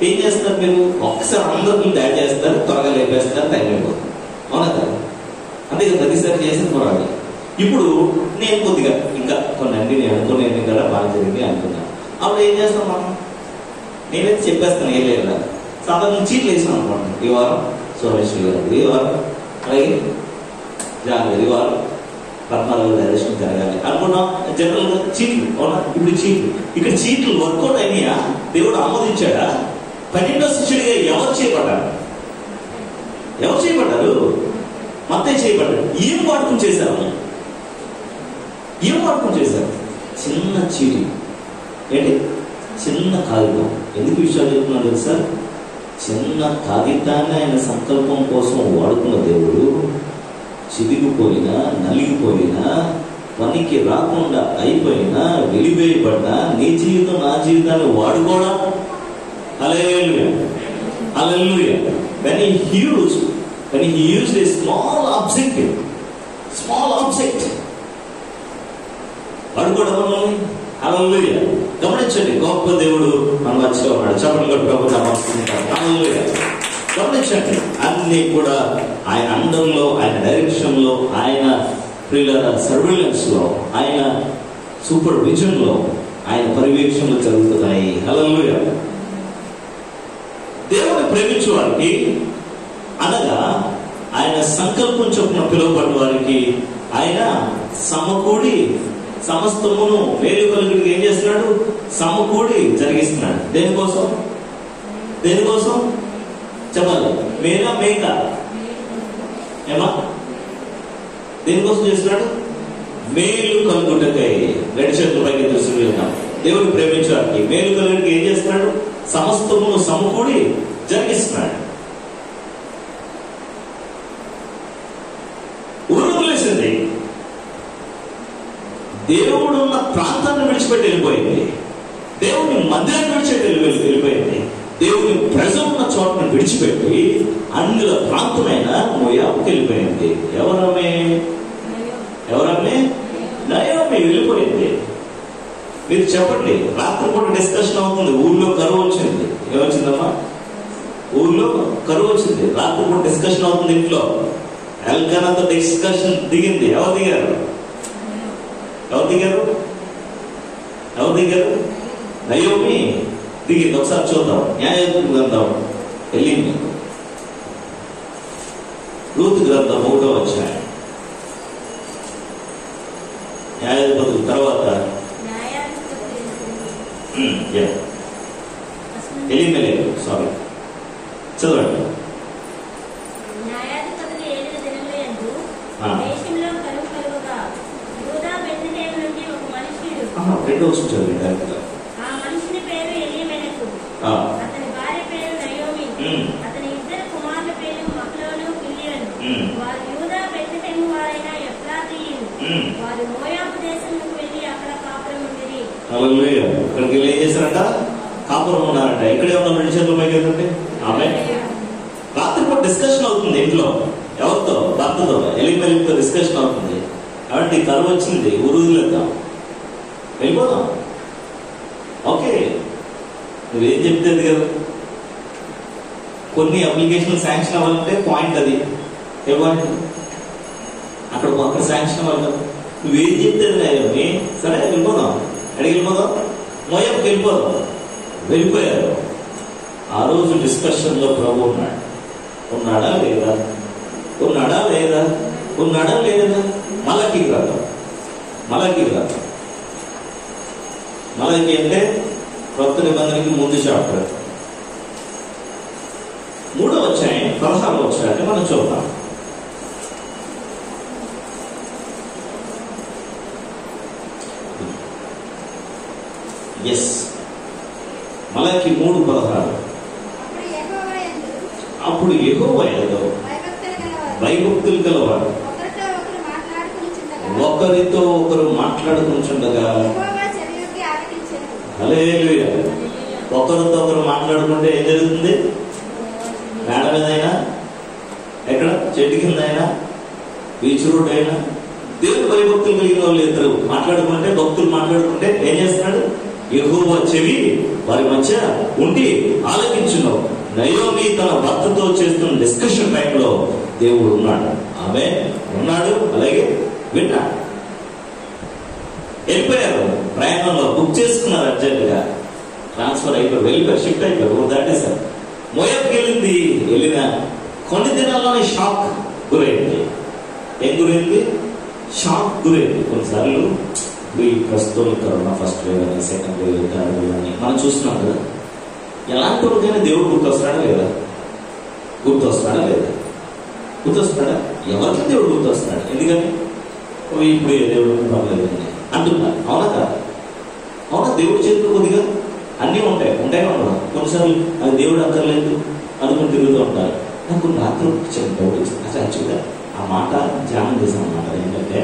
ఏం చేస్తారు మీరు? ఒక్కసారి అందరికీ డాడ్ చేస్తారు, త్వరగా లేపేస్తారు, టైం అయిపోతుంది. అవునా కదా? అంతే కదా, ప్రతిసారి చేసిన పోరాడు. ఇప్పుడు నేను కొద్దిగా ఇంకా కొన్ని నేను అనుకునేది కదా బాగా జరిగింది అనుకున్నాను. అప్పుడు ఏం చేస్తాం మనం? నేనైతే చెప్పేస్తాను ఏం లేదు. సాధారణ చీట్లు వేసాను అనుకోండి. ఈ వారం సోమేశ్వరి గారు, ఈ వారం అలాగే జాగ్రత్త, ఈ వారం పద్మారావు డైరెక్షన్ జరగాలి అనుకున్నాం. జనరల్ గా చీట్లు. అవునా? ఇప్పుడు చీట్లు, ఇక్కడ చీట్లు వర్కౌట్ అయినాయా? దేవుడు ఆమోదించాడా? 12వ శిష్యుడిగా ఎవరు చేయబడ్డారు? మత్తయి చేయబడ్డాడు. ఏం వాడుకుని చేశారు? చిన్న చీటి. ఏంటి? చిన్న కాగితం. ఎందుకు విషయాలు చెప్తున్నాడు తెలుసా? చిన్న కాగితాన్ని ఆయన సంకల్పం కోసం వాడుకున్న దేవుడు చిరిగిపోయినా, నలిగిపోయినా, పనికి రాకుండా అయిపోయినా, వెలివేయబడ్డా నీ జీవితం నా జీవితాన్ని వాడుకోవడా? హల్లెలూయా, హల్లెలూయా. When he used a small object వాడుకోవడం వల్ల, హల్లెలూయా. గమనించండి, గొప్ప దేవుడు మన మధ్యలో ఉన్నాడు. చెప్పండి ప్రభుత్వం. హల్లెలూయా. గమనించండి, అన్ని కూడా ఆయన అండంలో, ఆయన డైరెక్షన్ లో, ఆయన ప్రియుల సర్వేలెన్స్ లో, ఆయన సూపర్విజన్ లో, ఆయన పర్యవేక్షణలు జరుగుతున్నాయి. హల్లెలూయా. దేవుని ప్రేమించే వారికి, అనగా ఆయన సంకల్పం చొప్పున పిలువబడ్డ వారికి ఆయన సమకూడి సమస్తమును మేలు కలుగుడికి ఏం చేస్తున్నాడు? సమకూడి జరిగిస్తున్నాడు. దేనికోసం? చెప్పాలి. మేనా మేక? ఏమా? దేనికోసం చేస్తున్నాడు? మేలు కలుగుటకై. రెండు చేతుల పైకి తీసుకుని వెళ్తాం. దేవుని ప్రేమించడానికి మేలు కలుగుడికి ఏం చేస్తున్నాడు? సమస్తమును సమకూడి జరిగిస్తున్నాడు. ఉరుములేసింది. దేవుడున్న ప్రాంతాన్ని విడిచిపెట్టి వెళ్ళిపోయింది. దేవుని మందిరాన్ని విడిచిపెట్టి వెళ్ళిపోయింది. దేవుని ప్రజలున్న చోటను విడిచిపెట్టి అన్యుల ప్రాంతమైన మోయాబుకి వెళ్ళిపోయింది. ఎవరమ్మే? నయోమి వెళ్ళిపోయింది. మీరు చెప్పండి, రాత్రి పూట డిస్కషన్ అవుతుంది. ఊళ్ళో కరువు వచ్చింది. ఏమొచ్చిందమ్మా? ఊళ్ళో కరువు వచ్చింది. రాత్రి పూట డిస్కషన్ అవుతుంది. ఇంట్లో ఎల్కనంత డిస్కషన్ దిగింది. ఎవరు దిగారు? నయోమి దిగింది. ఒకసారి చూద్దాం. న్యాయాధిపతుల గ్రంథం వెళ్ళింది. రూతు గ్రంథం 1వ అధ్యాయం. న్యాయాధిపతుల తర్వాత ఎలిమెలెకు. సారీ, చదవండి. రెండో చదవండి. మనిషిని పేరు ఎలీమెలెకు, అతని భార్య పేరు నయోమి, అతని ఇద్దరు కుమారుల పేరు మహ్లోను, కిల్యోను. వారు యూదా బెత్లెహేము వారైన ఎఫ్రాతీయులు. వారు మోయాబు దేశంలోకి వెళ్లి అక్కడ కాపురం ఉండిరి. హల్లెలూయా. అక్కడికి వెళ్ళి ఏం చేశారంట? కాపురం ఉన్నారంట. ఇక్కడే ఉన్న రెండు చేతుల పైకి ఏంటంటే ఆమె రాత్రిపూట డిస్కషన్ అవుతుంది ఇంట్లో. ఎవరితో? భర్తతో, ఎలిమెలెకుతో డిస్కషన్ అవుతుంది. కాబట్టి కరువు వచ్చింది, ఉరుదులేద్దాం, వెళ్ళిపోదాం. ఓకే, నువ్వేం చెప్తుంది కదా. కొన్ని అప్లికేషన్ శాంక్షన్ అవ్వాలంటే పాయింట్ అది. ఏ పాయింట్? అక్కడ శాంక్షన్ అవ్వాలి కదా. నువ్వేం చెప్తుంది నయోమి? సరే వెళ్ళిపోదాం. అడిగి వెళ్ళిపోదాం, మోయాబుకి వెళ్ళిపోదాం. వెళ్ళిపోయారు. ఆ రోజు డిస్కషన్ లో ప్రభు ఉన్నాడా లేదా? మలకి గ్రంథం. మలకి అంటే కొత్త నిబంధనకి ముందు చాప్టర్. 3వ అధ్యాయం 16వ వచనాన్ని మనం చూద్దాం. మలకి 3:16. అప్పుడు యెహోవా యందు భయభక్తులు గలవారు ఒకరితో ఒకరు మాట్లాడుకుంటుండగా, హల్లెలూయా, ఒకరితో ఒకరు మాట్లాడుకుంటే ఏం జరుగుతుంది? మేడ మీద అయినా, ఎక్కడ చెట్టు కింద అయినా, బీచ్ రోడ్ అయినా, దేవుని భయభక్తులు కలిగిన వాళ్ళు ఇద్దరు మాట్లాడుకుంటే, భక్తులు మాట్లాడుకుంటే ఏం చేస్తున్నాడు? యెహోవా చెవి వారి మధ్య ఉండి ఆలకించును. నయోమి తన భర్తతో చేస్తున్న డిస్కషన్ టైంలో దేవుడు ఉన్నాడు. ఆమె ఉన్నాడు, అలాగే విన్నాడు. వెళ్ళిపోయారు. ప్రయాణంలో బుక్ చేసుకున్నారు. అర్జెంటుగా ట్రాన్స్ఫర్ అయిపోయి వెళ్ళిపోయారు, షిఫ్ట్ అయిపోయారు. దాటే సార్ మోయాబుకి వెళ్ళిన కొన్ని దినాల్లోనే షాక్ గురైంది. ఏం గురైంది? షాక్ గురైంది. కొన్నిసార్లు ఈ ప్రస్తుతం కరోనా ఫస్ట్ వేవ్ అని, సెకండ్ వేవ్, థర్డ్ వేవ్ అని మనం చూస్తున్నాం కదా. ఎలాంటి వాళ్ళకైనా దేవుడు గుర్తొస్తాడా లేదా? గుర్తొస్తాడా? ఎవరికి దేవుడు గుర్తొస్తున్నాడు? ఎందుకని ఇప్పుడు దేవుడు పర్లేదండి అంటున్నారు. అవునా కదా? అవునా? దేవుడి చేతిలో కొద్దిగా అన్నీ ఉంటాయి ఉండవు. కొన్నిసార్లు అది దేవుడు అక్కర్లేదు అనుకుని తిరుగుతూ ఉంటారు. నాకు కొన్ని రాత్రులు డౌట్ వచ్చింది. అసలు యాక్చువల్గా ఆ మాట ధ్యానం చేశాను అన్నమాట. ఏంటంటే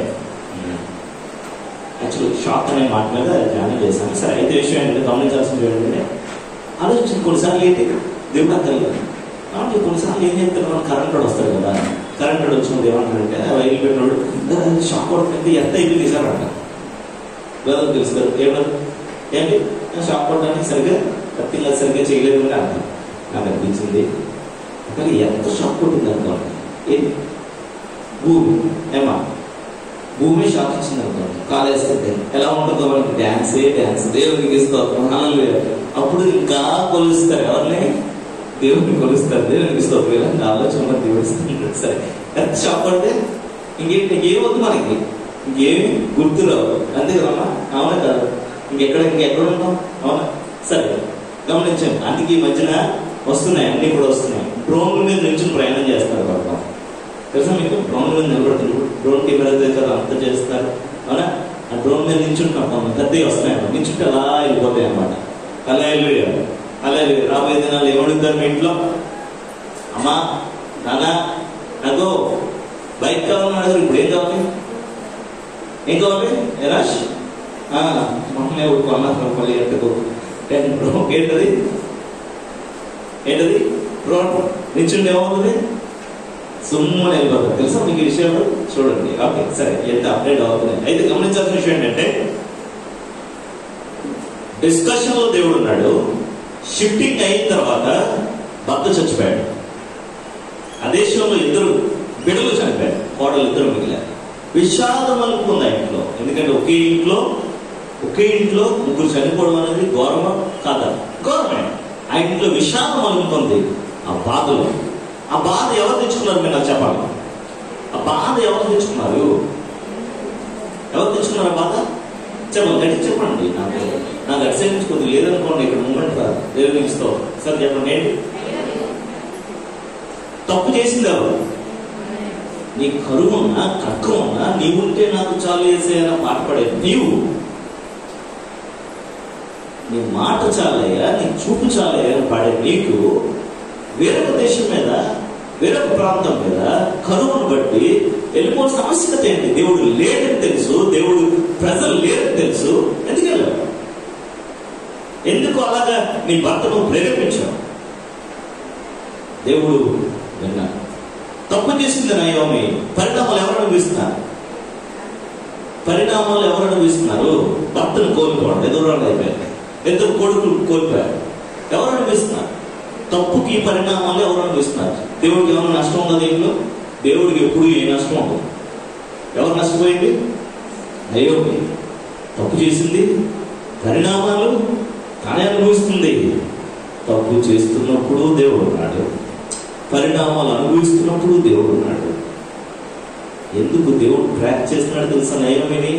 యాక్చువల్లీ షాక్ అనే మాట మీద ధ్యానం చేశాను. సరే, అయితే విషయం ఏంటంటే గమనించాల్సింది ఏంటంటే ఆలోచించి కొన్నిసార్లు ఏంటి దేవుడు తెలియదు కాబట్టి కొన్నిసార్లు ఏం చేస్తారు, కరెంట్ వాడు వస్తాడు కదా, కరెంట్ వాడు వచ్చినప్పుడు ఏమంటాడంటే వైల్ పెట్టినోడు షాక్ కొడుతుంటే ఎంత అయిపోయి తీసారంట బ్రదర్ తెలుసు కదా ఏంటి షాక్ కొట్టడానికి సరిగ్గా కత్తిగా సరిగ్గా చేయలేదు అని అర్థం. నాకు అనిపించింది కానీ ఎంత షాక్ కొట్టింది అనుకోండి, ఏంటి భూమి ఏమా భూమి షాక్ ఇచ్చింది అనుకోండి, కాలేస్తుంటే ఎలా ఉంటుందో వాళ్ళకి డ్యాన్సే డ్యాన్స్, దేవునికి ఇస్తాం అప్పుడు ఇంకా కొలుస్తారు, ఎవరిని దేవుడిని కొలుస్తారు, దేవునికి ఇస్తాం ఇలాంటి ఆలోచన దేవుడు ఇస్తుంటాడు. సరే, ఎంత షాక్ పడితే ఇంకేమవుద్దు మనకి, ఇంకేమి గుర్తురావు, అంతే కదమ్మా, అవునా కాదు, ఇంకెక్కడ ఉంటాం, అవునా. సరే గమనించండి, అందుకే ఈ మధ్యన వస్తున్నాయి, అన్ని కూడా వస్తున్నాయి. డ్రోన్ల మీద నుంచి ప్రయాణం చేస్తారు బాబా, తెలుసా మీకు? డ్రోన్ మీద నిలబడుతున్నారు, డ్రోన్ కెమెరా దగ్గర అంతా చేస్తారు, అవునా. ఆ డ్రోన్ మీద నించుంటున్నాం, పెద్దవి వస్తున్నాయి, నించుంటే అలా వెళ్ళిపోతాయి అన్నమాట. అలా వెళ్ళిపోయారు. అలా రాబోయే దినాలు ఏమడుగుతారు మీ ఇంట్లో, అమ్మా నాన్న నాకు బైక్ కావాలని అడగారు, ఇప్పుడు ఏం కావాలి, ఏం కావాలి రాష్ మమ్మల్ని కొన్నారు మళ్ళీ ఎంతకు 10 Pro ఏంటది డ్రోన్ నించుంటే ఏమవుతుంది, సుమ్మని వెళ్ళిపోతుంది, తెలుసా మీకు ఈ విషయాలు? చూడండి. ఓకే, సరే, ఎంత అప్డేట్ అవుతుంది. అయితే గమనించాల్సిన విషయం ఏంటంటే డిస్కషన్ లో దేవుడు ఉన్నాడు, షిఫ్టింగ్ అయిన తర్వాత భర్త చచ్చిపోయాడు, ఆ దేశంలో 2 బిడ్డలు చనిపోయారు, కోడలు 2 మిగిలారు. విషాదం అనుకుంది ఆ ఇంట్లో, ఎందుకంటే ఒకే ఇంట్లో 3 చనిపోవడం అనేది గౌరవం కాదా? గవర్నమెంట్. ఆ ఇంట్లో విషాదం అనుకుంది. ఆ బాధలు, ఆ బాధ ఎవరు తెచ్చుకున్నారు మీరు నాకు చెప్పాలి, ఆ బాధ ఎవరు తెచ్చుకున్నారు ఆ బాధ చెప్పండి, గట్టి చెప్పండి. నాకు అసైన్మెంట్స్ కొద్దిగా లేదనుకోండి, ఇక్కడ మూమెంట్ కాదు, దేవుని ఇస్తావు సార్, చెప్పండి ఏంటి తప్పు చేసింది ఎవరు? నీ కరువు ఉన్నా కక్కం ఉన్నా నీవుంటే నాకు చాలు వేసేయన పాట పడేది నీవు, నీ మాట చాలయ్యా, నీ చూపు చాలయ్యా అని పాడే నీకు వేరొక దేశం మీద, వేరొక ప్రాంతం మీద కరువును బట్టి వెళ్ళిపోవాల్సిన ఆవశ్యకత ఏంటి? దేవుడు లేదని తెలుసు, దేవుడు ప్రజలు లేదని తెలుసు, ఎందుకు వెళ్ళావు? ఎందుకు అలాగా నీ భర్తను ప్రేరేపించావు? దేవుడు విన్నాడు. తప్పు చేసింది నయోమి. పరిణామాలు ఎవరు అనుభవిస్తున్నారు? భర్తను కోల్పోవడం, ఎదురు అయిపోయారు, 2 కొడుకులు కోల్పోయారు. ఎవరు అనుభవిస్తున్నారు తప్పుకి? ఈ పరిణామాలు ఎవరు అనుభవిస్తున్నారు? దేవుడికి ఏమైనా నష్టం ఉందా దీంట్లో? దేవుడికి ఎప్పుడు ఏ నష్టం ఉండదు. ఎవరు నష్టపోయింది? నయోమి తప్పు చేసింది, పరిణామాలు తానే అనుభవిస్తుంది. తప్పు చేస్తున్నప్పుడు దేవుడు ఉన్నాడు, పరిణామాలు అనుభవిస్తున్నప్పుడు దేవుడు ఉన్నాడు. ఎందుకు దేవుడు ట్రాక్ చేస్తున్నాడు తెలుసా? నయోమి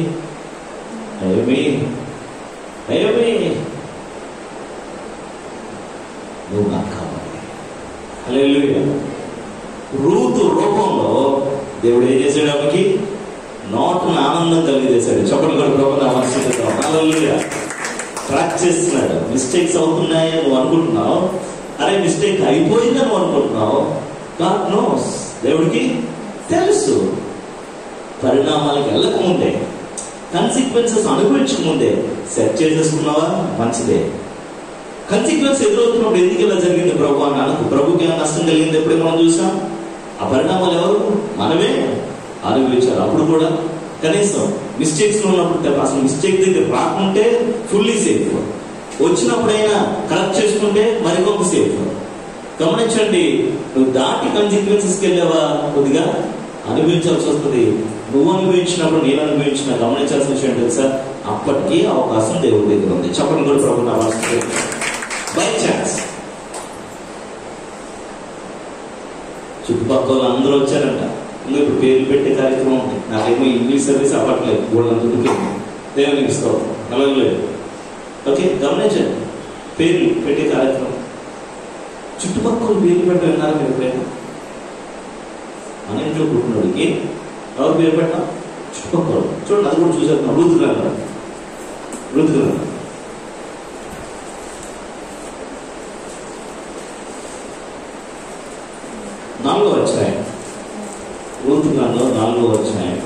నువ్వు నాకు కావాలి. హల్లెలూయా. రూతు రూపంలో దేవుడు ఏం చేశాడు? ఆమెకి నోటను ఆనందం కలిగేశాడు. చెప్పండి కూడా ప్రభుత్వం ఆశీర్వదిద్దాం. హల్లెలూయా. ట్రాక్ చేస్తున్నాడు. మిస్టేక్స్ అవుతున్నాయని నువ్వు అనుకుంటున్నావు, అరే మిస్టేక్ అయిపోయిందని నువ్వు అనుకుంటున్నావు. గాడ్ నోస్, దేవుడికి తెలుసు. పరిణామాలకు వెళ్ళకముందే, కన్సిక్వెన్సెస్ అనుభవించకముందే సెట్ చేసేసుకున్నావా, మంచిదే. కన్సిక్వెన్స్ ఎదురవుతున్నప్పుడు ఎందుకు ఇలా జరిగింది ప్రభు అని అనుకు. ప్రభుకి ఏమైనా నష్టం కలిగింది ఎప్పుడే మనం చూసాం? ఆ పరిణామాలు ఎవరు? మనమే అనుభవించాలి. అప్పుడు కూడా కనీసం మిస్టేక్స్ ఉన్నప్పుడు, అసలు మిస్టేక్ దగ్గర రాకుంటే ఫుల్లీ సేఫ్, వచ్చినప్పుడైనా కరెక్ట్ చేసుకుంటే మరికొంత సేఫ్. గమనించండి, నువ్వు దాటి కన్సిక్వెన్సెస్కి వెళ్ళావా, కొద్దిగా అనుభవించాల్సి వస్తుంది. నువ్వు అనుభవించినప్పుడు నేను అనుభవించిన గమనించాల్సిన విషయం తెలుసా? అప్పటికీ అవకాశం దేవుడి దగ్గర ఉంది. చెప్పండి కూడా ప్రభు నా బై ఛాన్స్ చుట్టుపక్కల అందరూ వచ్చారంట. ఇంకా ఇప్పుడు పేర్లు పెట్టే కార్యక్రమం ఉంది. నాకేమో ఇంగ్లీష్ సర్వీస్ అవ్వట్లేదు, గోళ్ళందరికీ దేవునికి ఇస్తావు అలాగలేదు. ఓకే, గమనించండి, పేర్లు పెట్టే కార్యక్రమం. చుట్టుపక్కల పేర్లు పెట్టి విన్నారు మీరు ఎప్పుడైనా? మన ఇంట్లో పుట్టినోడికి ఎవరు పేరు పెట్టా? చుట్టుపక్కల. చూడండి, అది కూడా చూసేస్తున్నాం. రుతుగా 4వ అధ్యాయం, రూతు గ్రంథం 4వ అధ్యాయం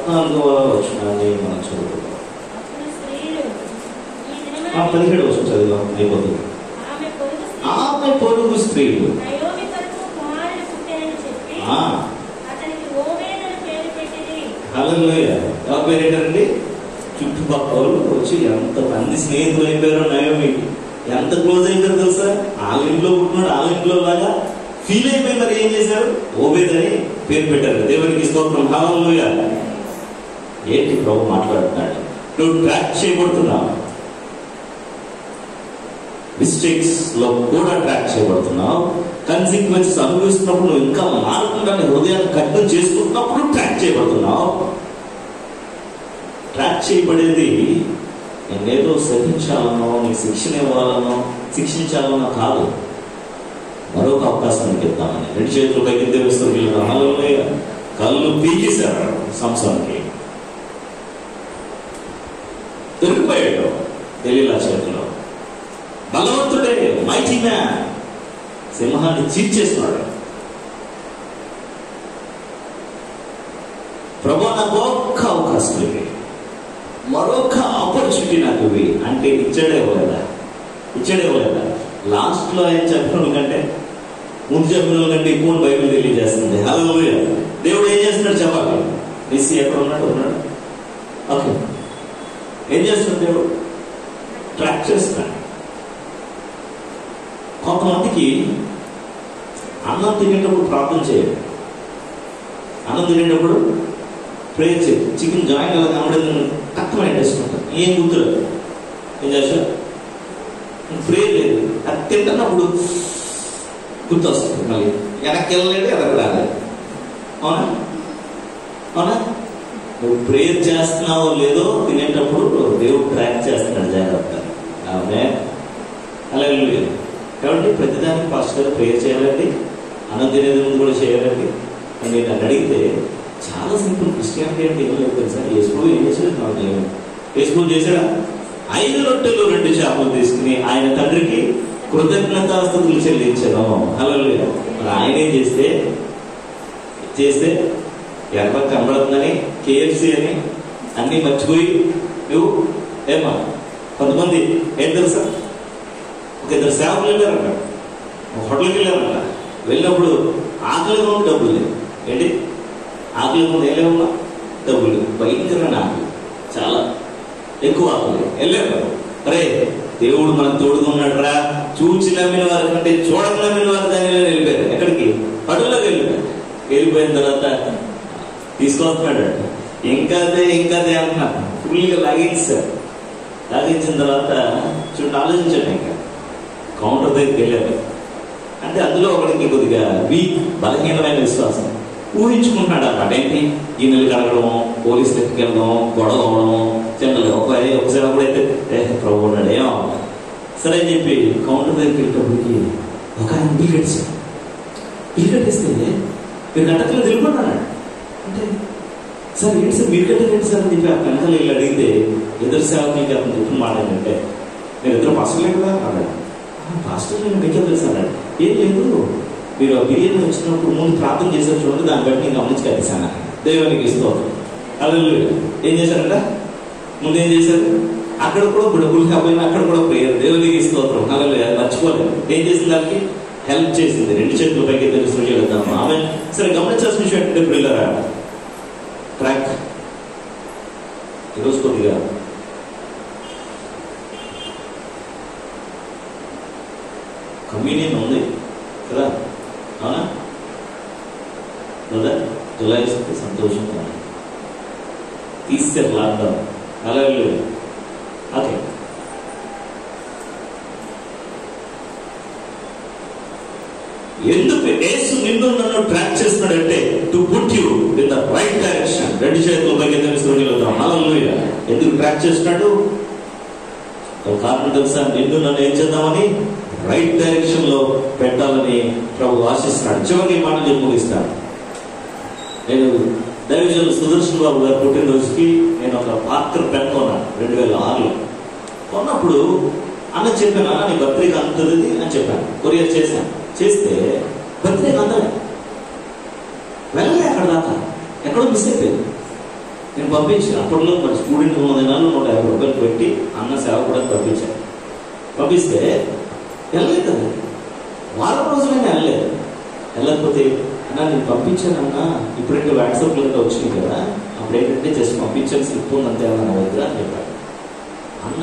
14వ వచనాన్ని మనం చదువుకుందాం. అప్పుడు స్త్రీలు ఈ దినమున 17వ వచనం చదువుదాం, అయిపోతుంది. ఆమె పొరుగు స్త్రీలు నయోమి కొరకు కుమారుడు పుట్టెనని చెప్పి అతనికి ఓబేదను పేరు పెట్టిరి. హల్లెలూయా. ఎవరి పేరు ఏంటండి? చుట్టుపక్కల వాళ్ళు వచ్చి ఎంత మంది స్నేహితులు అయిపోయారో నయోమికి, ఎంత క్లోజ్ అయిపోయారు తెలుసా? వాళ్ళ ఇంట్లో పుట్టినాడు, వాళ్ళ ఇంట్లో లాగా ఫీల్ అయిపోయి మరి ఏం చేశారు? ఓబేద్ అని పేరు పెట్టారు. దేవునికి స్తోత్రం. హల్లెలూయా. ఏంటి ప్రభు మాట్లాడుతున్నాడు? నువ్వు ట్రాక్ చేయబడుతున్నావు, మిస్టేక్స్ లో కూడా ట్రాక్ చేయబడుతున్నావు, కన్సిక్వెన్సెస్ అనుభవిస్తున్నప్పుడు నువ్వు ఇంకా మారకుండా నీ హృదయాన్ని కఠినం చేసుకుంటున్నప్పుడు ట్రాక్ చేయబడుతున్నావు. ట్రాక్ చేయబడేది నేనేదో శిక్షించాలనో, నీకు శిక్షణ ఇవ్వాలనో, శిక్షించాలనో కాదు, మరొక అవకాశం నీకు ఇద్దామని. 2 చేతులు పైకి హల్లెలూయా. కళ్ళు పీకేశారు సంసారానికి, దొరికిపోయాడు దెలీలా చేతిలో. బలవంతుడే, మైటీ మ్యాన్, సింహాన్ని చీల్చేస్తున్నాడు. ప్రభు నాకు ఒక్క అవకాశం ఇవి, మరొక ఆపర్చునిటీ నాకు ఇవి అంటే ఇచ్చాడే ఇవ్వలేదా? లాస్ట్ లో ఆయన చెప్పిన కంటే ముందు చెప్పిన కంటే ఎక్కువ బైబిల్ తెలియజేస్తుంది. హల్లెలూయా. దేవుడు ఏం చేస్తున్నాడు చెప్పాలి. మెస్సీ ఎక్కడ ఉన్నాడు? ఓకే, ఏం చేస్తున్నాడు దేవుడు? ట్రాక్ చేస్తున్నాడు. కొంతమందికి అన్నం తినేటప్పుడు ప్రార్థన చేయాలి, అన్నం తినేటప్పుడు ప్రేయర్ చేయాలి. చికెన్ జాయింట్ అలా కనబడింది తక్కువ వేసుకుంటారు, ఏం గుర్తులేదు. ఏం చేస్తారు? ప్రేయర్ లేదు, అది తింటున్నప్పుడు గుర్తు వస్తుంది, మళ్ళీ వెనక్కి వెళ్ళలేదు, ఎదరికి రాలేదు. అవునా? నువ్వు ప్రేయర్ చేస్తున్నావో లేదో తినేటప్పుడు దేవుడు ట్రాక్ చేస్తున్నాడు జాగ్రత్తగా. ఆమె హల్లెలూయా. కాబట్టి ప్రతిదానికి పాస్టర్ గారు ప్రేయర్ చేయాలండి, అన్నం తినేది ముందు కూడా చేయాలండి అని నేను నన్ను అడిగితే చాలా సింపుల్. క్రిస్టియానిటీ అంటే ఏం లేదు తెలుసా? యేసు ఏం చేశాడు? నాకు తెలియదు. యేసు చేశాడా? 5 రొట్టెలు 2 చేపలు తీసుకుని ఆయన తండ్రికి కృతజ్ఞతాస్తుతులు చెల్లించాను. హల్లెలూయా. ఆయన ఏం చేస్తే ఎర్ర కనబడుతుందని KFC అని అన్ని మర్చిపోయి నువ్వు ఏమా కొంతమంది ఏం తెలుసా, ఒక 2 సేవకులు వెళ్ళారంట, ఒక హోటల్కి వెళ్ళారంట. వెళ్ళినప్పుడు ఆకలిగా ఉంది, డబ్బులు లేదు. ఏంటి ఆకలిగా ఉంది? వెళ్ళేమన్నా డబ్బులు, భయంకరమైన ఆకలి, చాలా ఎక్కువ ఆకలి. వెళ్ళారు. అరే దేవుడు మనకు తోడుగా ఉన్నాడు రా, చూచి నమ్మిన వారి కంటే చూడక నమ్మిన వారి దానిలో వెళ్ళిపోయారు. ఎక్కడికి? హోటల్లోకి వెళ్ళిపోయారు. వెళ్ళిపోయిన తర్వాత తీసుకొస్తున్నాడు, ఇంకాదే అంటున్నారు. ఫుల్గా లాగించారు. లాగించిన తర్వాత చూడండి, ఆలోచించండి. ఇంకా కౌంటర్ దగ్గరికి వెళ్ళారు అంటే అందులో ఒకరికి కొద్దిగా బలహీనమైన విశ్వాసం ఊహించుకుంటున్నాడు అన్నమాట. ఏంటి? గిన్నెలు కడగడం, పోలీసులు ఎత్తుకెళ్ళడం, గొడవ అవడం, చిన్నలు ఒకసారి అప్పుడైతే ప్రభు ఉన్నాడేమో సరే అని చెప్పి కౌంటర్ దగ్గరికి వెళ్ళేటప్పటికి ఒక ఆయన బిల్ కట్టేస్తే మీరు కట్టకుండా తెలుపుకున్నాడు. అంటే సార్ ఏంటి సార్ మీరు కట్టేది సార్ అని చెప్పి ఆ వెనకాల వెళ్ళి అడిగితే ఎదురు సేవకి అతను చెప్పిన మాట ఏంటంటే, మీరు ఇద్దరు పాస్టర్లే కదా అన్నాడు. పాస్టర్ నేను మీకే తెలుసు అన్నాడు. ఏం లేదు, మీరు ఆ బిర్యానీ వచ్చినప్పుడు ముందు ప్రార్థన చేశారు చూడండి, దాన్ని బట్టి నేను గమనించి కట్టేశాను. దేవునికి స్తోత్రం. హల్లెలూయా. ఏం చేశారంట? ముందు ఏం చేశారు? అక్కడ కూడా డబ్బులు కాకపోయినా అక్కడ కూడా ప్రేయర్. దేవునికి స్తోత్రం. హల్లెలూయా. అది మర్చిపోలేదు. ఏం చేసింది? దానికి హెల్ప్ చేసింది. 2 చేతుల పైకి తెలుసు చేద్దాం. ఆమె సరే గమనించాల్సిన విషయం ఏంటంటే ప్రియులారా, ట్రాక్ ఈరోజు కొద్దిగా కమ్యూనియన్ ఉంది కదా, అవునా? జులై సంతోషంగా తీసారు లాక్డౌన్. అలాగే ఓకే, ఎందుకు యేసు నిన్ను నన్ను ట్రాక్ చేస్తున్నాడంటే to put you in the right direction. 2 చేతుల పైకి తెలుస్తాం. హల్లెలూయా. ఎందుకు ట్రాక్ చేస్తున్నాడు? కారణం తెలుసా? నిన్ను నన్ను ఏం చేద్దామని రైట్ డైరెక్షన్ లో పెట్టాలని ప్రభు ఆశిస్తున్నాడు. చివరికి మాట చెప్పి ముగిస్తాను. నేను దైవజనులు సుదర్శన్ బాబు గారు పుట్టినరోజుకి నేను ఒక పార్కర్ పెన్ కొన్నాను 2006లో. కొన్నప్పుడు అన్న చెప్పాను, నీ బర్త్డేకి అందుతుంది అని చెప్పాను. కొరియర్ చేశాను. చేస్తే బర్త్డేకి అందలే, వెళ్ళలే అక్కడ దాకా, ఎక్కడో మిస్ అయిపోయింది. నేను పంపించాను. అప్పట్లో మరి స్టూడెంట్ 3 దినాలు 150 రూపాయలు పెట్టి అన్న సేవ కూడా పంపించాను. పంపిస్తే వెళ్ళలేదు కదా, వారం రోజులైనా వెళ్ళలేదు. వెళ్ళకపోతే అన్నా నేను పంపించానన్నా, ఇప్పుడంటే వాట్సాప్లో వచ్చింది కదా, అప్పుడు ఏంటంటే జస్ట్ పంపించాను, స్లిప్ ఉందంతే నా దగ్గర అని చెప్పాడు. అన్న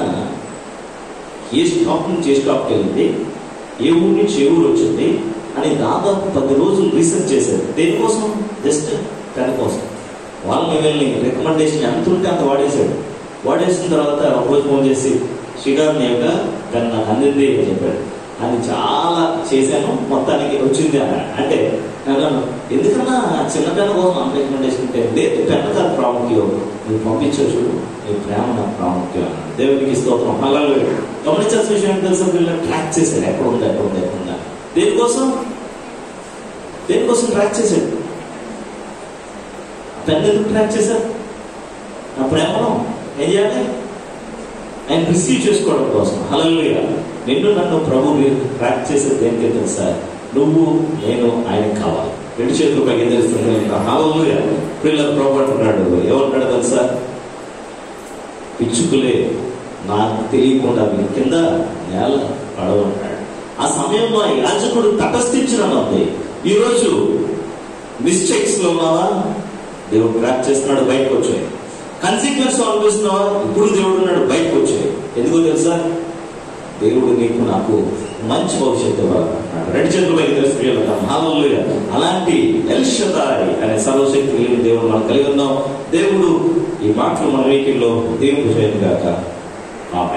ఏ స్టాప్ నుంచి ఏ స్టాప్కి వెళ్ళింది, ఏ ఊరి నుంచి ఏ ఊరు వచ్చింది అని దాదాపు 10 రోజులు రీసెర్చ్ చేశారు. దేనికోసం? జస్ట్ పెన్ కోసం. వాళ్ళని వీళ్ళని రికమెండేషన్ ఎంత ఉంటే అంత వాడేశాడు. వాడేసిన తర్వాత ఒకరోజు ఫోన్ చేసి శ్రీకాంత్ యొక్క పెన్ నాకు అందింది అని చెప్పాడు. అది చాలా చేశాను, మొత్తానికి వచ్చింది అన్నాడు. అంటే అన్నాను, ఎందుకన్నా చిన్న పెన్ కోసం అంత రికమెండేషన్ ఉంటే లేదు, పెన్ కాదు ప్రాముఖ్యం, నువ్వు పంపించవచ్చు, నీ ప్రేమ నాకు ప్రాముఖ్యం అన్నాడు. దేవునికి స్తోత్రం. అలాగే గమనించాల్సిన విషయం ఏంటి తెలుసా, వీళ్ళని ట్రాక్ చేశాడు, ఎక్కడ ఉందా. దేనికోసం ట్రాక్ చేశాడు. పెన్ ఎందుకు ట్రాక్ చేశారు? నా ప్రేమను ఏం చేయాలి? ఆయన రిసీవ్ చేసుకోవడం కోసం. హల్లెలూయా. నిన్ను నన్ను ప్రభు ట్రాక్ చేసేది ఏంటి తెలుసా? నువ్వు నేను ఆయనకు కావాలి. 2 చేతులు పైకి తెలుస్తుంది. హల్లెలూయా. పిల్లలు ప్రభు అంటున్నాడు, ఏమంటాడు తెలుసా? పిచ్చుకులే నాకు తెలియకుండా మీ కింద నేల పడవంటాడు. ఆ సమయంలో యాజకుడు తటస్థించినది. ఈరోజు మిస్టేక్స్ లో ఉన్నావా? దేవుడు ట్రాక్ చేస్తున్నాడు, బయటకు వచ్చాయి. కన్సిక్వెన్స్ అనిపిస్తున్నావా? ఇప్పుడు దేవుడు ఉన్నాడు, బయటకు వచ్చాయి. ఎందుకో తెలుసా? దేవుడు నీకు నాకు మంచి భవిష్యత్తు ఇవ్వాలన్నాడు. 2 చేతులు పైకి తెలుసు. హల్లెలూయా. అలాంటి ఎల్ షదాయి అనే సర్వశక్తి కలిగిన దేవుడు మనం కలిగి ఉన్నాం. దేవుడు ఈ మాటలు మన వీకిల్లో దేవుడు చేయను గాక. ఆమేన్.